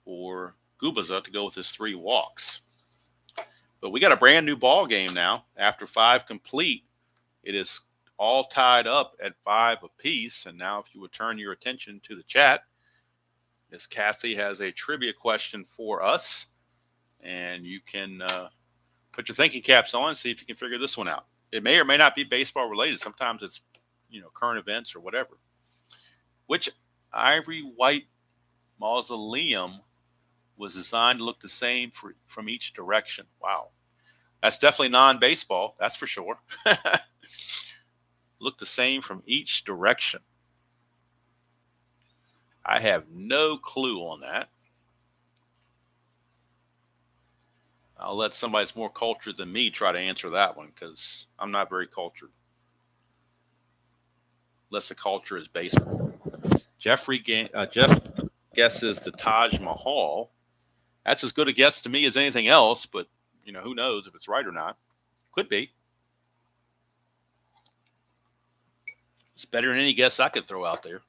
for Gubicza to go with his 3 walks. But we got a brand new ball game now. After 5 complete, it is all tied up at 5 apiece. And now if you would turn your attention to the chat, Miss Kathy has a trivia question for us. And you can put your thinking caps on and see if you can figure this one out. It may or may not be baseball related. Sometimes it's, current events or whatever. Which ivory white mausoleum was designed to look the same from each direction? Wow. That's definitely non-baseball, that's for sure. Look the same from each direction. I have no clue on that. I'll let somebody that's more cultured than me try to answer that one because I'm not very cultured. Unless the culture is baseball. Jeff guesses the Taj Mahal. That's as good a guess to me as anything else, but who knows if it's right or not. Could be. It's better than any guess I could throw out there.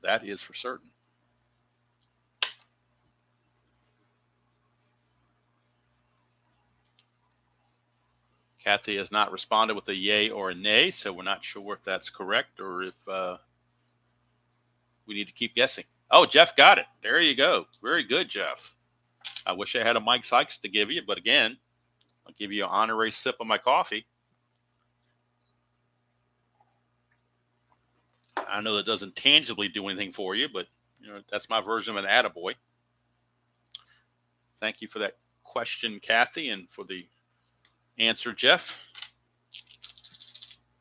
That is for certain. Kathy has not responded with a yay or a nay, so we're not sure if that's correct or if we need to keep guessing. Oh, Jeff got it. There you go. Very good, Jeff. I wish I had a Mike Sykes to give you, but again, I'll give you an honorary sip of my coffee. I know that doesn't tangibly do anything for you, but that's my version of an attaboy. Thank you for that question, Kathy, and for the answer, Jeff.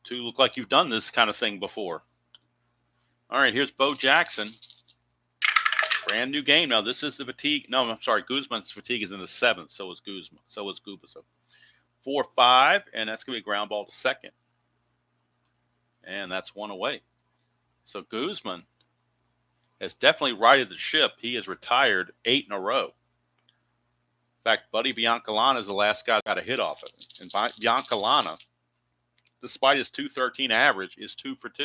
2 look like you've done this kind of thing before. All right, here's Bo Jackson. Brand new game. Now, this is the fatigue. No, I'm sorry. Guzman's fatigue is in the 7th. So is Guzman. So is Gubicza. 4-5, and that's going to be a ground ball to second. And that's 1 away. So Guzman has definitely righted the ship. He has retired 8 in a row. In fact, Buddy Biancalana is the last guy that got a hit off it. And Biancalana, despite his .213 average, is 2 for 2.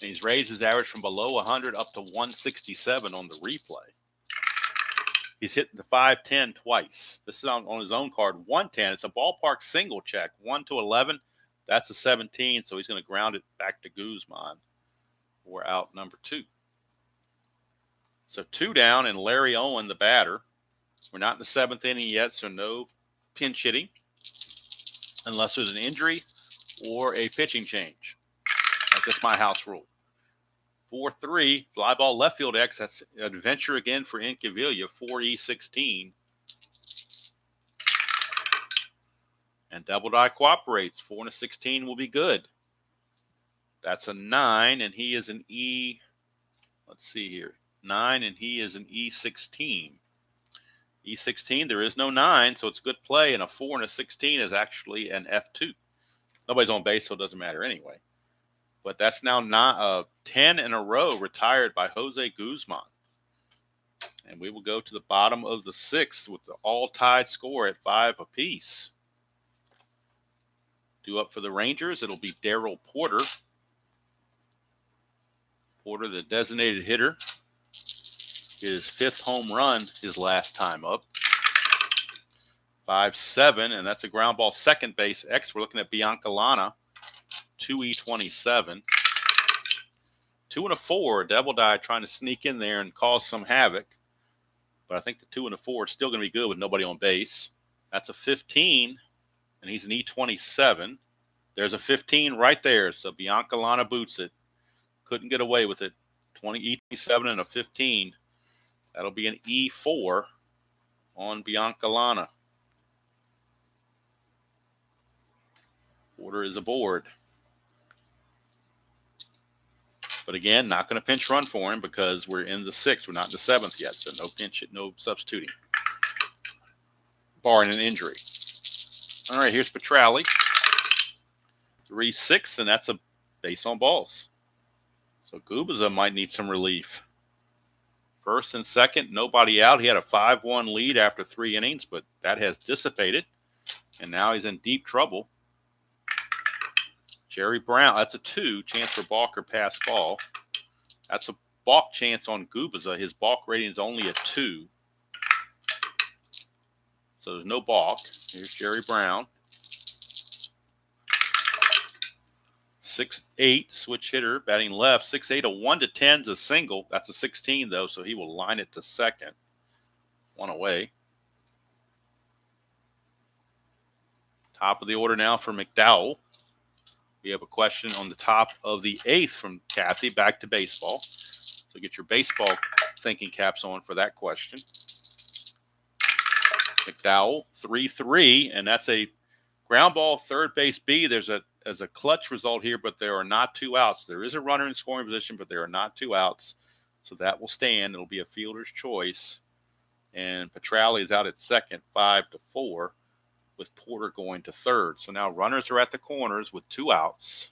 And he's raised his average from below 100 up to 167 on the replay. He's hit the 510 twice. This is on his own card, 110. It's a ballpark single check, 1 to 11. That's a 17, so he's going to ground it back to Guzman. We're out number 2. So 2 down, and Larry Owen, the batter. We're not in the 7th inning yet, so no pinch hitting unless there's an injury or a pitching change. That's just my house rule. 4-3, fly ball left field X. That's adventure again for Incaviglia, 4E16. And double die cooperates. 4 and a 16 will be good. That's a 9, and he is an E. Let's see here. 9, and he is an E16. E16, there is no 9, so it's good play, and a 4 and a 16 is actually an F2. Nobody's on base, so it doesn't matter anyway. But that's now 10 in a row retired by Jose Guzman. And we will go to the bottom of the 6th with the all-tied score at 5 apiece. Due up for the Rangers, it'll be Darrell Porter. Porter, the designated hitter. His 5th home run his last time up. 5-7, and that's a ground ball second base X. We're looking at Biancalana, 2E27. 2 and a 4, double die trying to sneak in there and cause some havoc. But I think the 2 and a 4 is still going to be good with nobody on base. That's a 15, and he's an E27. There's a 15 right there, so Biancalana boots it. Couldn't get away with it. 20 E27 and a 15. That'll be an E4 on Biancalana. Porter is aboard. But again, not going to pinch run for him because we're in the 6th. We're not in the 7th yet, so no pinch hit, no substituting. Barring an injury. All right, here's Petrali. 3-6, and that's a base on balls. So Gubicza might need some relief First and second, nobody out. He had a 5-1 lead after 3 innings, but that has dissipated, and now he's in deep trouble. Jerry Brown, that's a 2, chance for balk or pass ball. That's a balk chance on Gubicza. His balk rating is only a 2. So there's no balk. Here's Jerry Brown. 6'8", switch hitter, batting left. 6'8", a 1-10 is a single. That's a 16, though, so he will line it to second. 1 away. Top of the order now for McDowell. We have a question on the top of the 8th from Kathy. Back to baseball. So get your baseball thinking caps on for that question. McDowell, 3-3, and that's a ground ball, third base B. There's a clutch result here, but there are not 2 outs. There is a runner in scoring position, but there are not 2 outs. So that will stand. It'll be a fielder's choice. And Petrali is out at second, 5-4, with Porter going to third. So now runners are at the corners with 2 outs.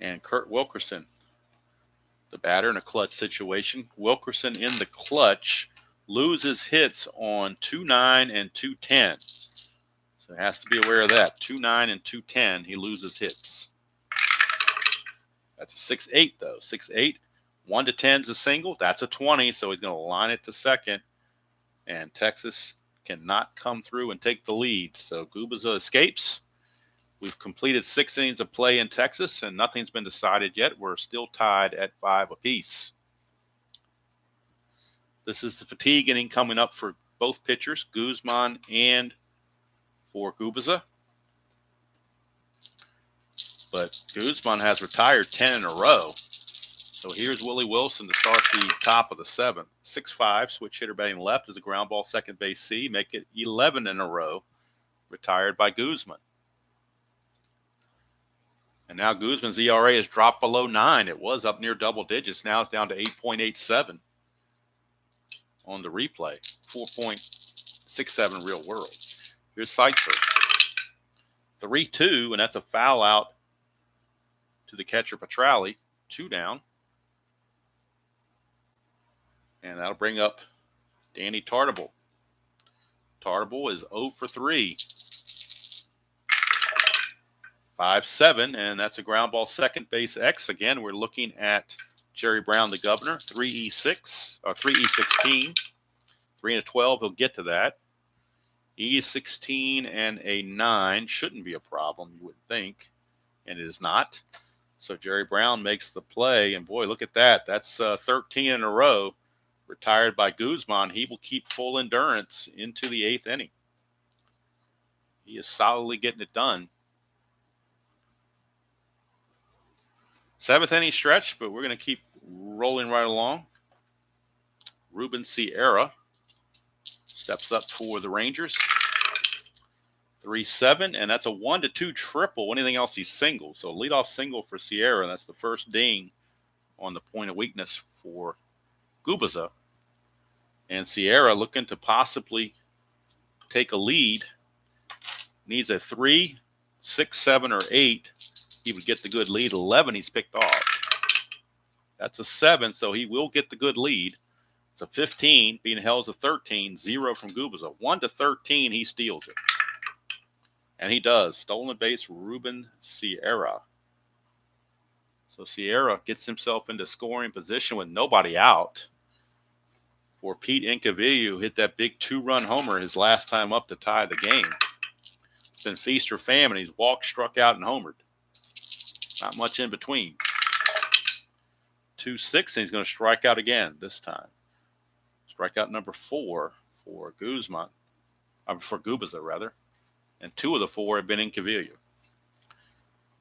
And Kurt Wilkerson, the batter in a clutch situation. Wilkerson in the clutch loses hits on 2-9 and 2-10. So has to be aware of that. 2-9 and 2-10, he loses hits. That's a 6-8, though. 6-8, 1-10 is a single. That's a 20, so he's going to line it to second. And Texas cannot come through and take the lead. So Gubicza escapes. We've completed 6 innings of play in Texas, and nothing's been decided yet. We're still tied at 5 apiece. This is the fatigue inning coming up for both pitchers, Guzman and for Gubicza. But Guzman has retired 10 in a row. So here's Willie Wilson to start the top of the 7th. 6'5", switch hitter batting left is a ground ball, second base C. Make it 11 in a row, retired by Guzman. And now Guzman's ERA has dropped below 9. It was up near double digits. Now it's down to 8.87 on the replay. 4.67 real world. Here's Seitzer. 3-2, and that's a foul out to the catcher Petrali. 2 down. And that'll bring up Danny Tartable. Tartable is 0 for 3. 5-7, and that's a ground ball, second base X. Again, we're looking at Jerry Brown, the governor, 3E6 or 3E16. 3 and a 12, he'll get to that. E16 and a 9 shouldn't be a problem, you would think, and it is not. So Jerry Brown makes the play, and boy, look at that. That's 13 in a row. Retired by Guzman. He will keep full endurance into the 8th inning. He is solidly getting it done. 7th inning stretch, but we're going to keep rolling right along. Ruben Sierra steps up for the Rangers. 3-7, and that's a 1-2 triple. Anything else, he's single. So leadoff single for Sierra, and that's the first ding on the point of weakness for Gubicza. And Sierra looking to possibly take a lead. Needs a 3, 6, 7, or 8. He would get the good lead. 11, he's picked off. That's a 7, so he will get the good lead. It's a 15, being held as a 13, 0 from Gubicza. 1-13, he steals it. And he does. Stolen base, Ruben Sierra. So Sierra gets himself into scoring position with nobody out. For Pete Incaviglia, who hit that big 2-run homer his last time up to tie the game. It's been feast or famine. He's walked, struck out, and homered. Not much in between. 2-6, and he's going to strike out again this time. Strikeout number 4 for Guzman. For Gubicza, rather. And 2 of the 4 have been Incaviglia.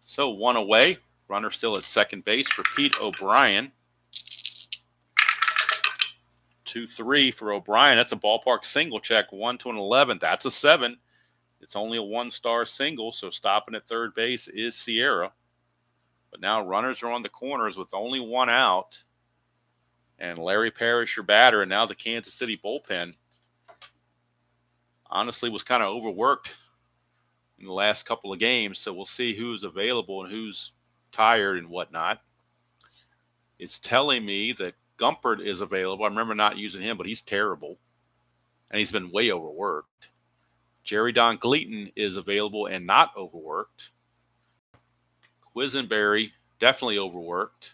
So 1 away. Runner still at second base for Pete O'Brien. 2-3 for O'Brien. That's a ballpark single check. 1 to an 11. That's a 7. It's only a 1-star single, so stopping at third base is Sierra. But now runners are on the corners with only 1 out. And Larry Parrish, your batter, and now the Kansas City bullpen honestly was kind of overworked in the last couple of games. So we'll see who's available and who's tired and whatnot. It's telling me that Gumpert is available. I remember not using him, but he's terrible. And he's been way overworked. Jerry Don Gleaton is available and not overworked. Quisenberry, definitely overworked.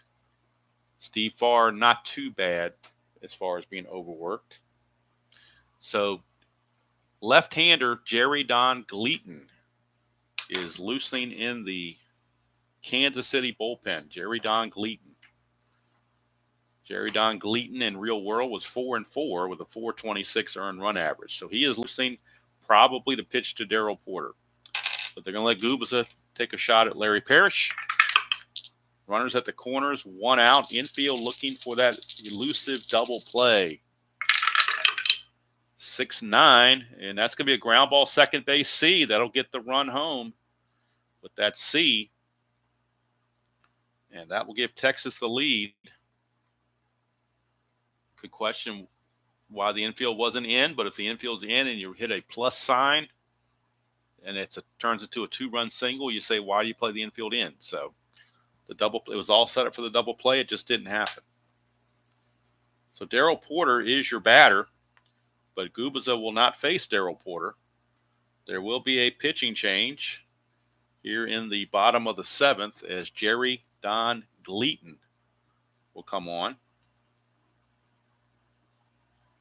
Steve Farr, not too bad as far as being overworked. So left-hander Jerry Don Gleaton is loosening in the Kansas City bullpen. Jerry Don Gleaton. Jerry Don Gleaton in real world was 4-4 with a 4.26 earned run average. So he is losing probably to pitch to Darrell Porter. But they're going to let Gubicza take a shot at Larry Parrish. Runners at the corners, 1 out. Infield looking for that elusive double play. 6-9, and that's going to be a ground ball second base C. That'll get the run home with that C. And that will give Texas the lead. Could question why the infield wasn't in, but if the infield's in and you hit a plus sign and it turns into a 2-run single, you say, why do you play the infield in? So the double, it was all set up for the double play. It just didn't happen. So Darrell Porter is your batter, but Gubicza will not face Darrell Porter. There will be a pitching change here in the bottom of the 7th as Jerry Don Gleaton will come on.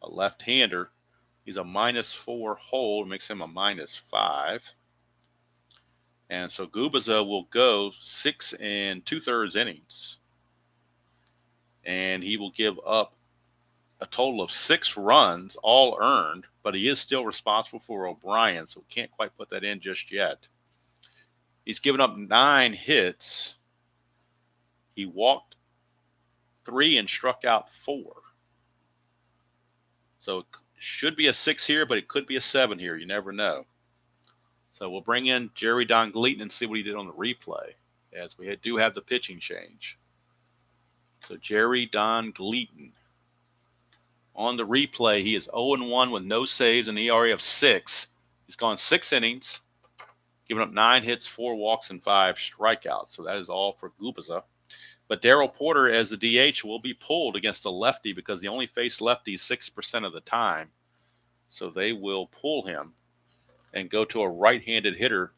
A left-hander. He's a -4 hold, makes him a -5. And so Gubicza will go 6 2/3 innings. And he will give up a total of 6 runs, all earned, but he is still responsible for O'Brien, so we can't quite put that in just yet. He's given up 9 hits. He walked 3 and struck out 4. So it should be a 6 here, but it could be a 7 here. You never know. So we'll bring in Jerry Don Gleaton and see what he did on the replay, as we do have the pitching change. So Jerry Don Gleaton. On the replay, he is 0-1 with no saves and an ERA of 6. He's gone 6 innings, given up 9 hits, 4 walks, and 5 strikeouts. So that is all for Gubicza. But Darrell Porter, as the DH, will be pulled against a lefty because he only faced lefties 6% of the time. So they will pull him and go to a right-handed hitter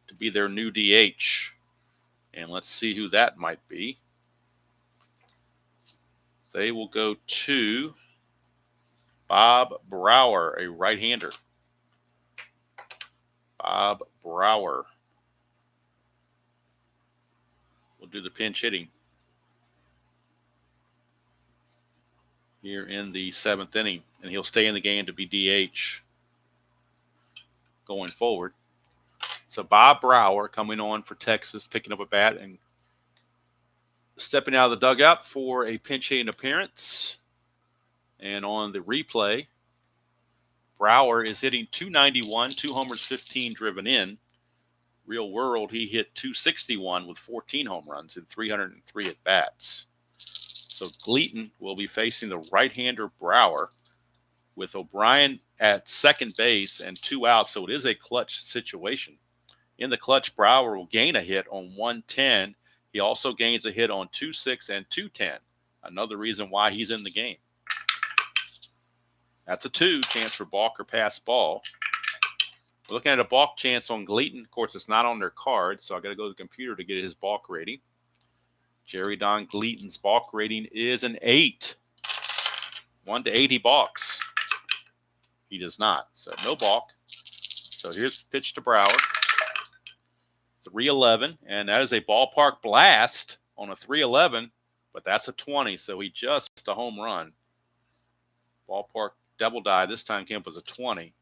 to be their new DH. And let's see who that might be. They will go to Bob Brower, a right-hander. Bob Brower will do the pinch hitting here in the 7th inning, and he'll stay in the game to be DH going forward. So Bob Brower coming on for Texas, picking up a bat and stepping out of the dugout for a pinch hitting appearance. And on the replay, Brower is hitting .291, 2 homers, 15 driven in. Real world, he hit .261 with 14 home runs in 303 at-bats. So Gleaton will be facing the right-hander Brower with O'Brien at second base and 2 outs, so it is a clutch situation. In the clutch, Brower will gain a hit on 110. He also gains a hit on 2-6 and 2-10. Another reason why he's in the game. That's a 2, chance for balk or pass ball. We're looking at a balk chance on Gleaton. Of course, it's not on their card, so I got to go to the computer to get his balk rating. Jerry Don Gleaton's balk rating is an 8. 1 to 8, he balks. He does not, so no balk. So here's the pitch to Brower. 3-11, and that is a ballpark blast on a 3-11, but that's a 20, so he just a home run. Ballpark double die this time came up as a 20.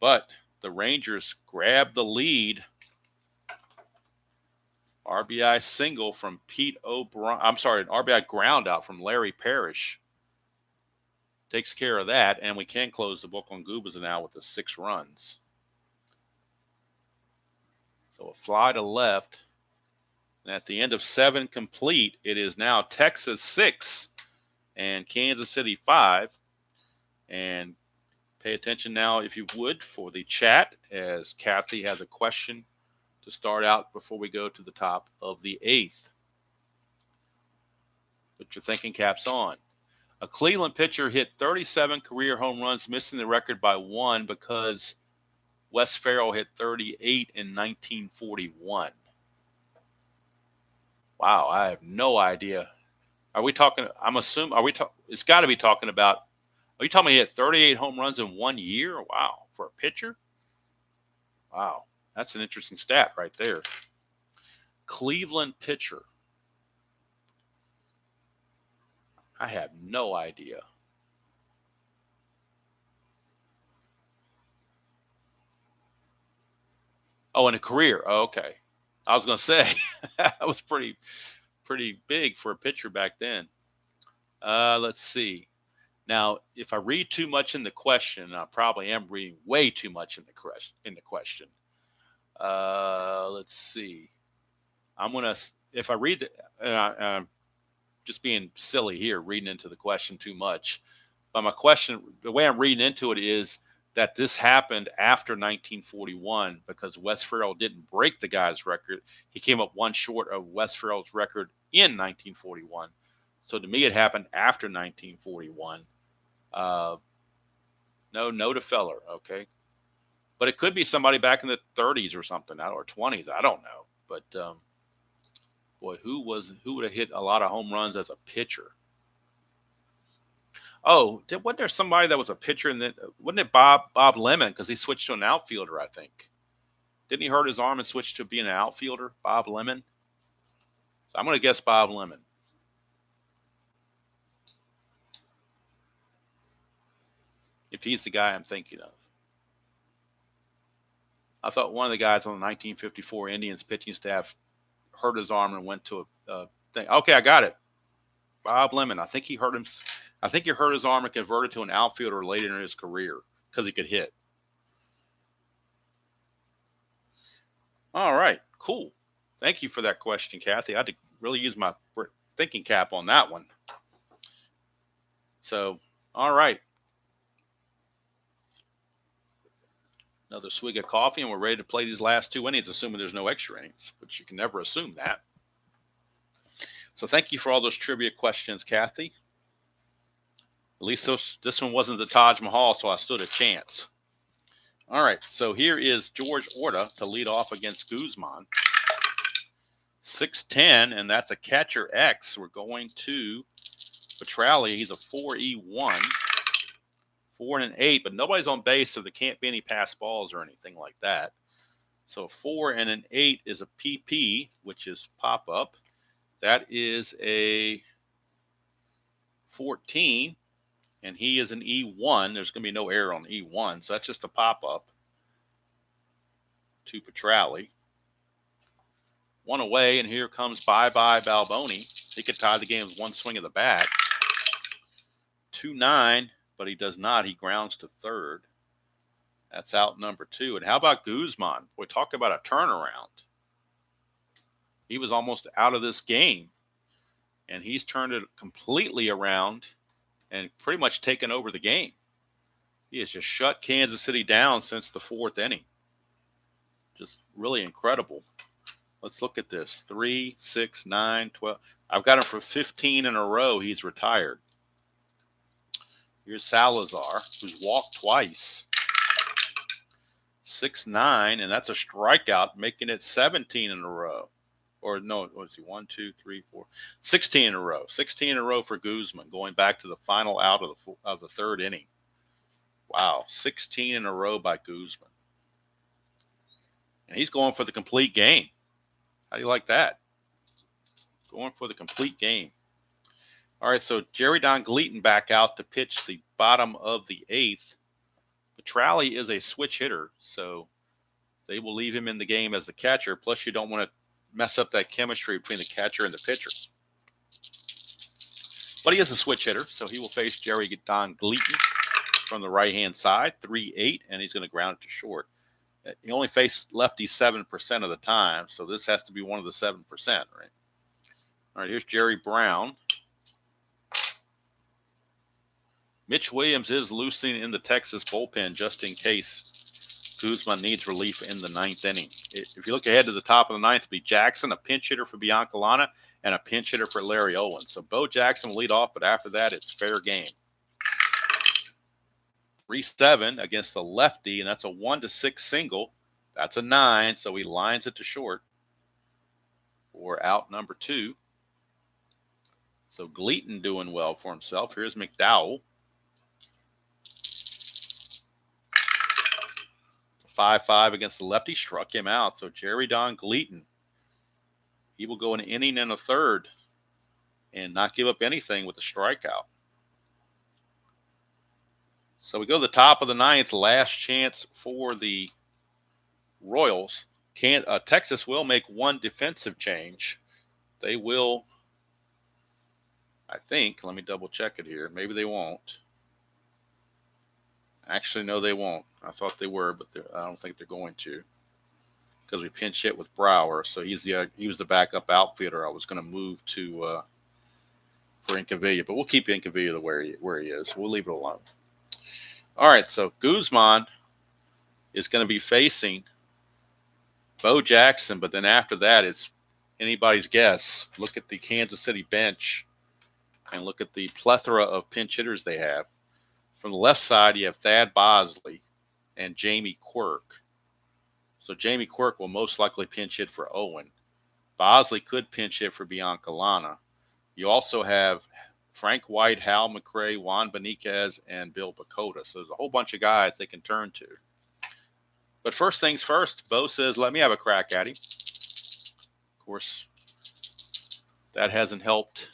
But the Rangers grabbed the lead. RBI single from Pete O'Brien. I'm sorry, an RBI ground out from Larry Parrish. Takes care of that, and we can close the book on Gubicza now with the 6 runs. So a fly to left. And at the end of 7 complete, it is now Texas 6 and Kansas City 5. And pay attention now, if you would, for the chat, as Kathy has a question to start out before we go to the top of the 8th. Put your thinking caps on. A Cleveland pitcher hit 37 career home runs, missing the record by 1 because Wes Ferrell hit 38 in 1941. Wow, I have no idea. Are we talking? I'm assuming. Are we? It's got to be talking about. Are you talking about he hit 38 home runs in 1 year? Wow, for a pitcher. Wow, that's an interesting stat right there. Cleveland pitcher. I have no idea. Oh, in a career. Oh, okay. I was going to say that was pretty big for a pitcher back then. Let's see. Now, if I read too much in the question, I probably am reading way too much in the question. Let's see. I'm gonna if I read I'm just being silly here, reading into the question too much. But my question, the way I'm reading into it is that this happened after 1941 because Wes Ferrell didn't break the guy's record. He came up one short of Wes Ferrell's record in 1941. So to me, it happened after 1941. No to Feller, okay. But it could be somebody back in the 30s or something, or 20s. I don't know. But boy, who would have hit a lot of home runs as a pitcher? Oh, wasn't there somebody that was a pitcher and then wasn't it Bob Lemon because he switched to an outfielder? I think didn't he hurt his arm and switch to being an outfielder? Bob Lemon. So I'm going to guess Bob Lemon. If he's the guy I'm thinking of. I thought one of the guys on the 1954 Indians pitching staff hurt his arm and went to a thing. Okay, I got it. Bob Lemon. I think he hurt his arm and converted to an outfielder later in his career because he could hit. All right, cool. Thank you for that question, Kathy. I had to really use my thinking cap on that one. So, all right. Another swig of coffee, and we're ready to play these last 2 innings, assuming there's no extra innings, but you can never assume that. So thank you for all those trivia questions, Kathy. At least this one wasn't the Taj Mahal, so I stood a chance. All right, so here is George Orta to lead off against Guzman. 6'10", and that's a catcher X. We're going to Petrali. He's a 4E1. 4 and an 8, but nobody's on base, so there can't be any pass balls or anything like that. So 4 and an 8 is a PP, which is pop up. That is a 14, and he is an E1. There's going to be no error on E1, so that's just a pop up to Petrali. 1 away, and here comes bye-bye Balboni. He could tie the game with one swing of the bat. 2-9. But he does not. He grounds to third. That's out number 2. And how about Guzman? Boy, talk about a turnaround. He was almost out of this game, and he's turned it completely around and pretty much taken over the game. He has just shut Kansas City down since the 4th inning. Just really incredible. Let's look at this. 3, 6, 9, 12. I've got him for 15 in a row. He's retired. Here's Salazar, who's walked twice. 6-9, and that's a strikeout, making it 17 in a row. Or no, let's see, 1, 2, 3, 4, 16 in a row. 16 in a row for Guzman, going back to the final out of the 3rd inning. Wow, 16 in a row by Guzman. And he's going for the complete game. How do you like that? Going for the complete game. All right, so Jerry Don Gleaton back out to pitch the bottom of the 8th. Petrali is a switch hitter, so they will leave him in the game as the catcher. Plus, you don't want to mess up that chemistry between the catcher and the pitcher. But he is a switch hitter, so he will face Jerry Don Gleaton from the right-hand side, 3-8, and he's going to ground it to short. He only faced lefties 7% of the time, so this has to be one of the 7%, right? All right, here's Jerry Brown. Mitch Williams is loosening in the Texas bullpen just in case Guzman needs relief in the ninth inning. If you look ahead to the top of the ninth, it'll be Jackson, a pinch hitter for Biancalana, and a pinch hitter for Larry Owen. So Bo Jackson will lead off, but after that, it's fair game. 3-7 against the lefty, and that's a 1-6 single. That's a 9, so he lines it to short for out number 2. So Gleaton doing well for himself. Here's McDowell. 5-5 against the lefty, struck him out. So Jerry Don Gleaton, he will go an inning and a third and not give up anything with a strikeout. So we go to the top of the ninth, last chance for the Royals. Texas will make one defensive change. They will, I think, let me double check it here. Maybe they won't. Actually, no, they won't. I thought they were, but I don't think they're going to, because we pinch hit with Brower. So he was the backup outfielder. I was going to move to for Incavilla, but we'll keep Incavilla where he is. We'll leave it alone. All right, so Guzman is going to be facing Bo Jackson, but then after that, it's anybody's guess. Look at the Kansas City bench and look at the plethora of pinch hitters they have. From the left side, you have Thad Bosley and Jamie Quirk. So Jamie Quirk will most likely pinch hit for Owen. Bosley could pinch hit for Biancalana. You also have Frank White, Hal McRae, Juan Beniquez, and Bill Bakota. So there's a whole bunch of guys they can turn to. But first things first, Bo says, let me have a crack at him. Of course, that hasn't helped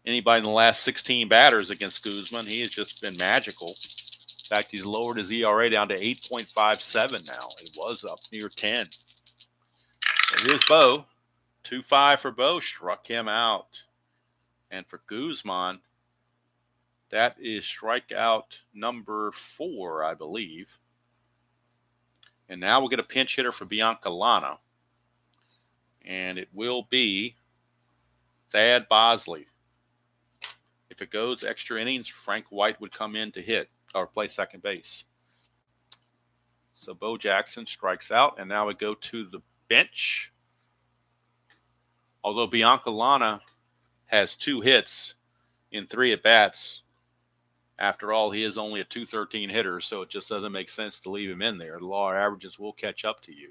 anybody in the last 16 batters against Guzman. He has just been magical. In fact, he's lowered his ERA down to 8.57 now. It was up near 10. So here's Bo. 2-5 for Bo. Struck him out. And for Guzman, that is strikeout number 4, I believe. And now we'll get a pinch hitter for Biancalana. And it will be Thad Bosley. If it goes extra innings, Frank White would come in to hit or play second base. So Bo Jackson strikes out, and now we go to the bench. Although Biancalana has 2 hits in 3 at-bats, after all, he is only a .213 hitter, so it just doesn't make sense to leave him in there. The law of averages will catch up to you.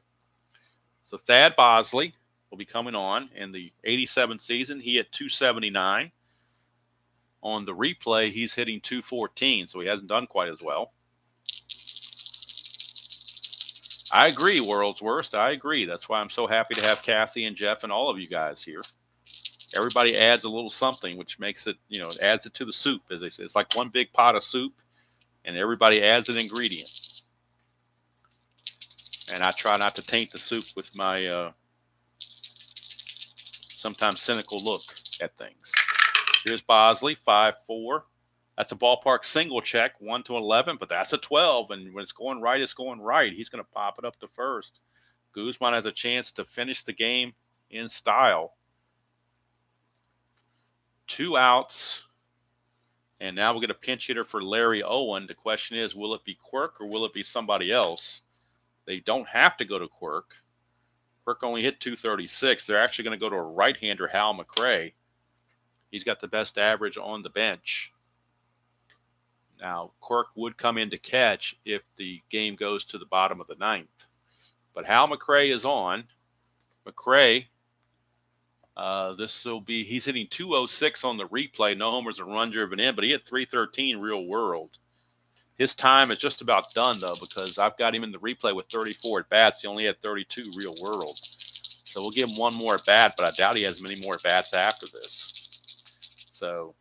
So Thad Bosley will be coming on. In the 87 season, he hit .279. On the replay, he's hitting .214, so he hasn't done quite as well. I agree, World's Worst. I agree. That's why I'm so happy to have Kathy and Jeff and all of you guys here. Everybody adds a little something, which makes it, it adds it to the soup, as they say. It's like one big pot of soup, and everybody adds an ingredient. And I try not to taint the soup with my sometimes cynical look at things. Here's Bosley, 5-4. That's a ballpark single check, 1-11, but that's a 12. And when it's going right, it's going right. He's going to pop it up to first. Guzman has a chance to finish the game in style. 2 outs. And now we'll get a pinch hitter for Larry Owen. The question is, will it be Quirk or will it be somebody else? They don't have to go to Quirk. Quirk only hit .236. They're actually going to go to a right-hander, Hal McRae. He's got the best average on the bench. Now, Quirk would come in to catch if the game goes to the bottom of the ninth. But Hal McRae is on. McRae, he's hitting .206 on the replay. No homers or run driven in, but he hit .313 real world. His time is just about done, though, because I've got him in the replay with 34 at-bats. He only had 32 real world. So we'll give him one more at-bat, but I doubt he has many more at-bats after this. So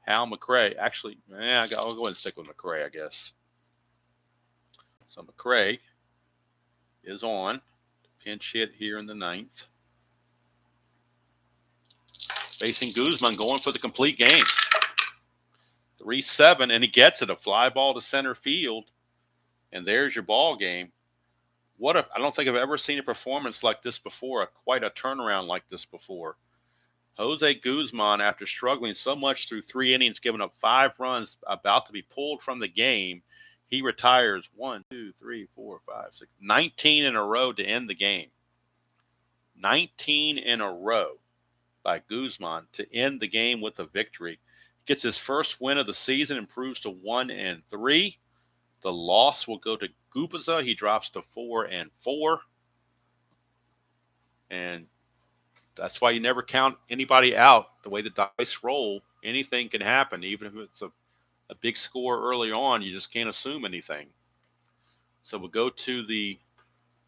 Hal McRae, actually, I'll go ahead and stick with McRae, I guess. So McRae is on. Pinch hit here in the ninth. Facing Guzman, going for the complete game. 3-7, and he gets it. A fly ball to center field. And there's your ball game. I don't think I've ever seen a performance like this before, quite a turnaround like this before. Jose Guzman, after struggling so much through 3 innings, giving up 5 runs, about to be pulled from the game, He retires 1, 2, 3, 4, 5, 6, 19 in a row to end the game. 19 in a row by Guzman to end the game with a victory. Gets his first win of the season, improves to 1-3. The loss will go to Gubicza. He drops to 4-4. And that's why you never count anybody out. The way the dice roll, anything can happen. Even if it's a big score early on, you just can't assume anything. So we'll go to the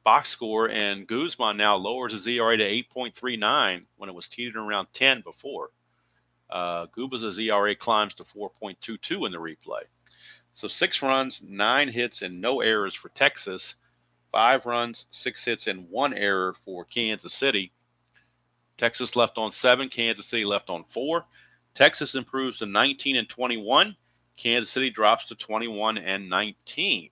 box score, and Guzman now lowers his ERA to 8.39 when it was teetered around 10 before. Gubicza's ERA climbs to 4.22 in the replay. So 6 runs, 9 hits, and no errors for Texas. 5 runs, 6 hits, and 1 error for Kansas City. Texas left on 7, Kansas City left on 4. Texas improves to 19-21. Kansas City drops to 21-19.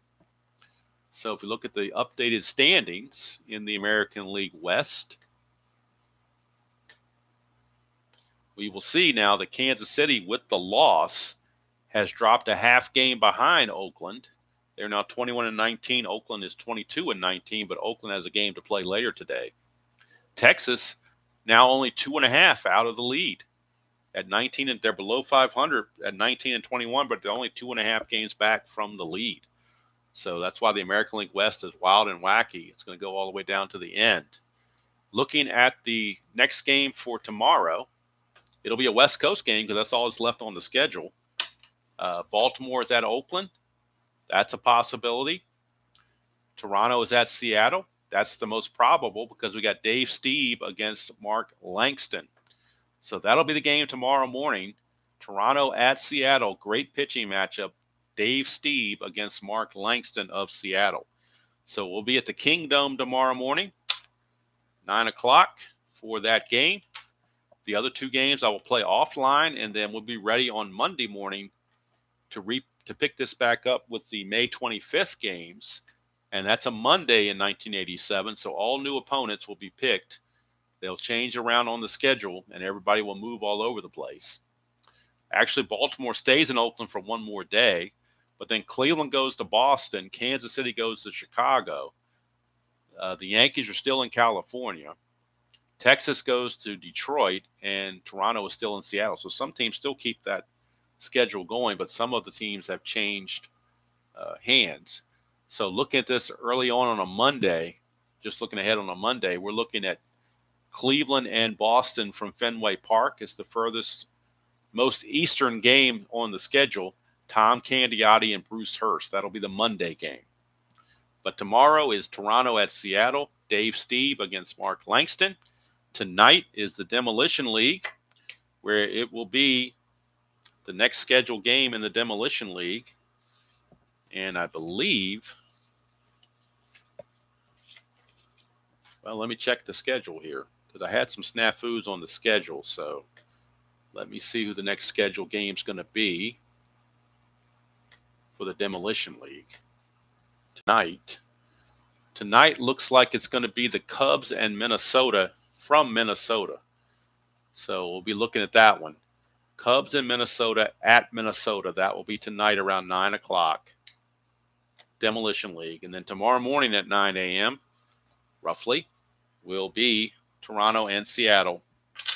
So if we look at the updated standings in the American League West, we will see now that Kansas City, with the loss, has dropped a half game behind Oakland. They're now 21-19. Oakland is 22-19, but Oakland has a game to play later today. Texas now only 2.5 out of the lead at 19, and they're below 500 at 19-21, but they're only 2.5 games back from the lead. So that's why the American League West is wild and wacky. It's going to go all the way down to the end. Looking at the next game for tomorrow, it'll be a West Coast game because that's all that's left on the schedule. Baltimore is at Oakland. That's a possibility. Toronto is at Seattle. That's the most probable because we got Dave Stieb against Mark Langston. So that'll be the game tomorrow morning. Toronto at Seattle. Great pitching matchup. Dave Stieb against Mark Langston of Seattle. So we'll be at the Kingdome tomorrow morning, 9 o'clock for that game. The other 2 games I will play offline, and then we'll be ready on Monday morning to pick this back up with the May 25th games. And that's a Monday in 1987, so all new opponents will be picked. They'll change around on the schedule, and everybody will move all over the place. Actually, Baltimore stays in Oakland for one more day, but then Cleveland goes to Boston, Kansas City goes to Chicago. The Yankees are still in California. Texas goes to Detroit, and Toronto is still in Seattle. So some teams still keep that schedule going, but some of the teams have changed hands. So looking at this early on a Monday, just looking ahead on a Monday, we're looking at Cleveland and Boston from Fenway Park is the furthest, most eastern game on the schedule. Tom Candiotti and Bruce Hurst. That'll be the Monday game. But tomorrow is Toronto at Seattle. Dave Stieb against Mark Langston. Tonight is the Demolition League, where it will be the next scheduled game in the Demolition League. And I believe, well, let me check the schedule here because I had some snafus on the schedule. So let me see who the next scheduled game is going to be for the Demolition League tonight. Tonight looks like it's going to be the Cubs and Minnesota from Minnesota. So we'll be looking at that one. Cubs and Minnesota at Minnesota. That will be tonight around 9 o'clock. Demolition League. And then tomorrow morning at 9 a.m., roughly, will be Toronto and Seattle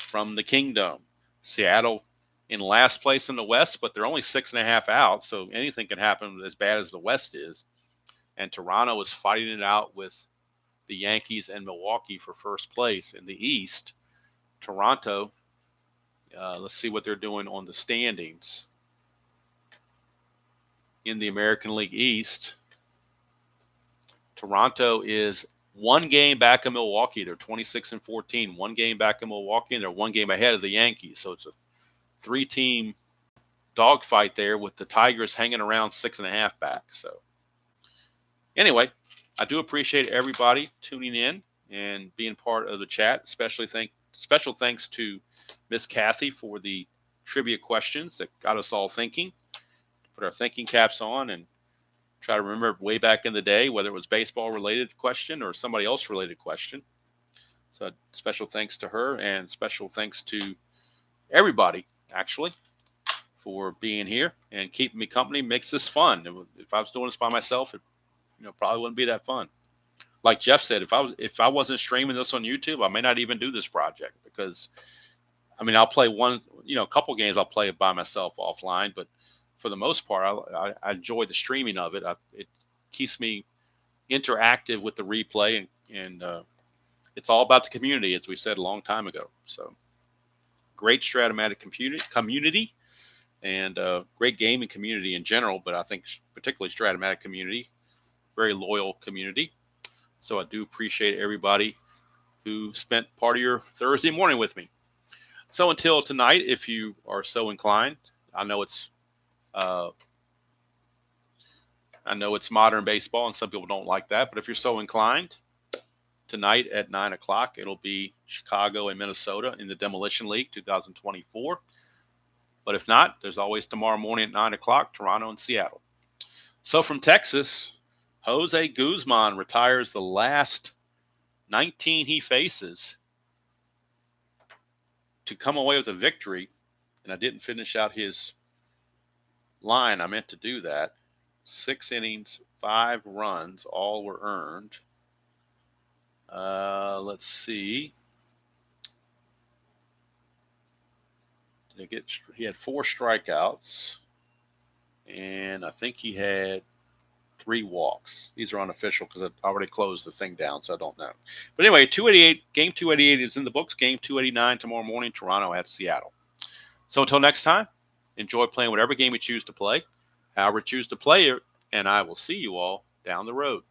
from the Kingdome. Seattle in last place in the West, but they're only 6.5 out, so anything can happen as bad as the West is. And Toronto is fighting it out with the Yankees and Milwaukee for first place in the East. Toronto, let's see what they're doing on the standings. In the American League East, Toronto is 1 game back of Milwaukee. They're 26-14. 1 game back of Milwaukee, and they're 1 game ahead of the Yankees. So it's a 3-team dogfight there with the Tigers hanging around 6.5 back. So anyway, I do appreciate everybody tuning in and being part of the chat. Special thanks to Miss Kathy for the trivia questions that got us all thinking. Put our thinking caps on and try to remember way back in the day whether it was baseball related question or somebody else related question. So special thanks to her and special thanks to everybody actually for being here and keeping me company. Makes this fun. If I was doing this by myself, it probably wouldn't be that fun. Like Jeff said, if I wasn't streaming this on YouTube, I may not even do this project because I'll play a couple games I'll play it by myself offline, but for the most part, I enjoy the streaming of it. It keeps me interactive with the replay, and it's all about the community, as we said a long time ago. So great Stratomatic community and great gaming community in general, but I think particularly Stratomatic community, very loyal community. So I do appreciate everybody who spent part of your Thursday morning with me. So until tonight, if you are so inclined, I know it's modern baseball, and some people don't like that. But if you're so inclined, tonight at 9 o'clock, it'll be Chicago and Minnesota in the Demolition League 2024. But if not, there's always tomorrow morning at 9 o'clock, Toronto and Seattle. So from Texas, Jose Guzman retires the last 19 he faces to come away with a victory. And I didn't finish out his line. I meant to do that. 6 innings, 5 runs, all were earned. Let's see. He had 4 strikeouts, and I think he had 3 walks. These are unofficial because I already closed the thing down, so I don't know. But anyway, 288, game 288 is in the books. Game 289 tomorrow morning, Toronto at Seattle. So until next time, enjoy playing whatever game you choose to play, however you choose to play it, and I will see you all down the road.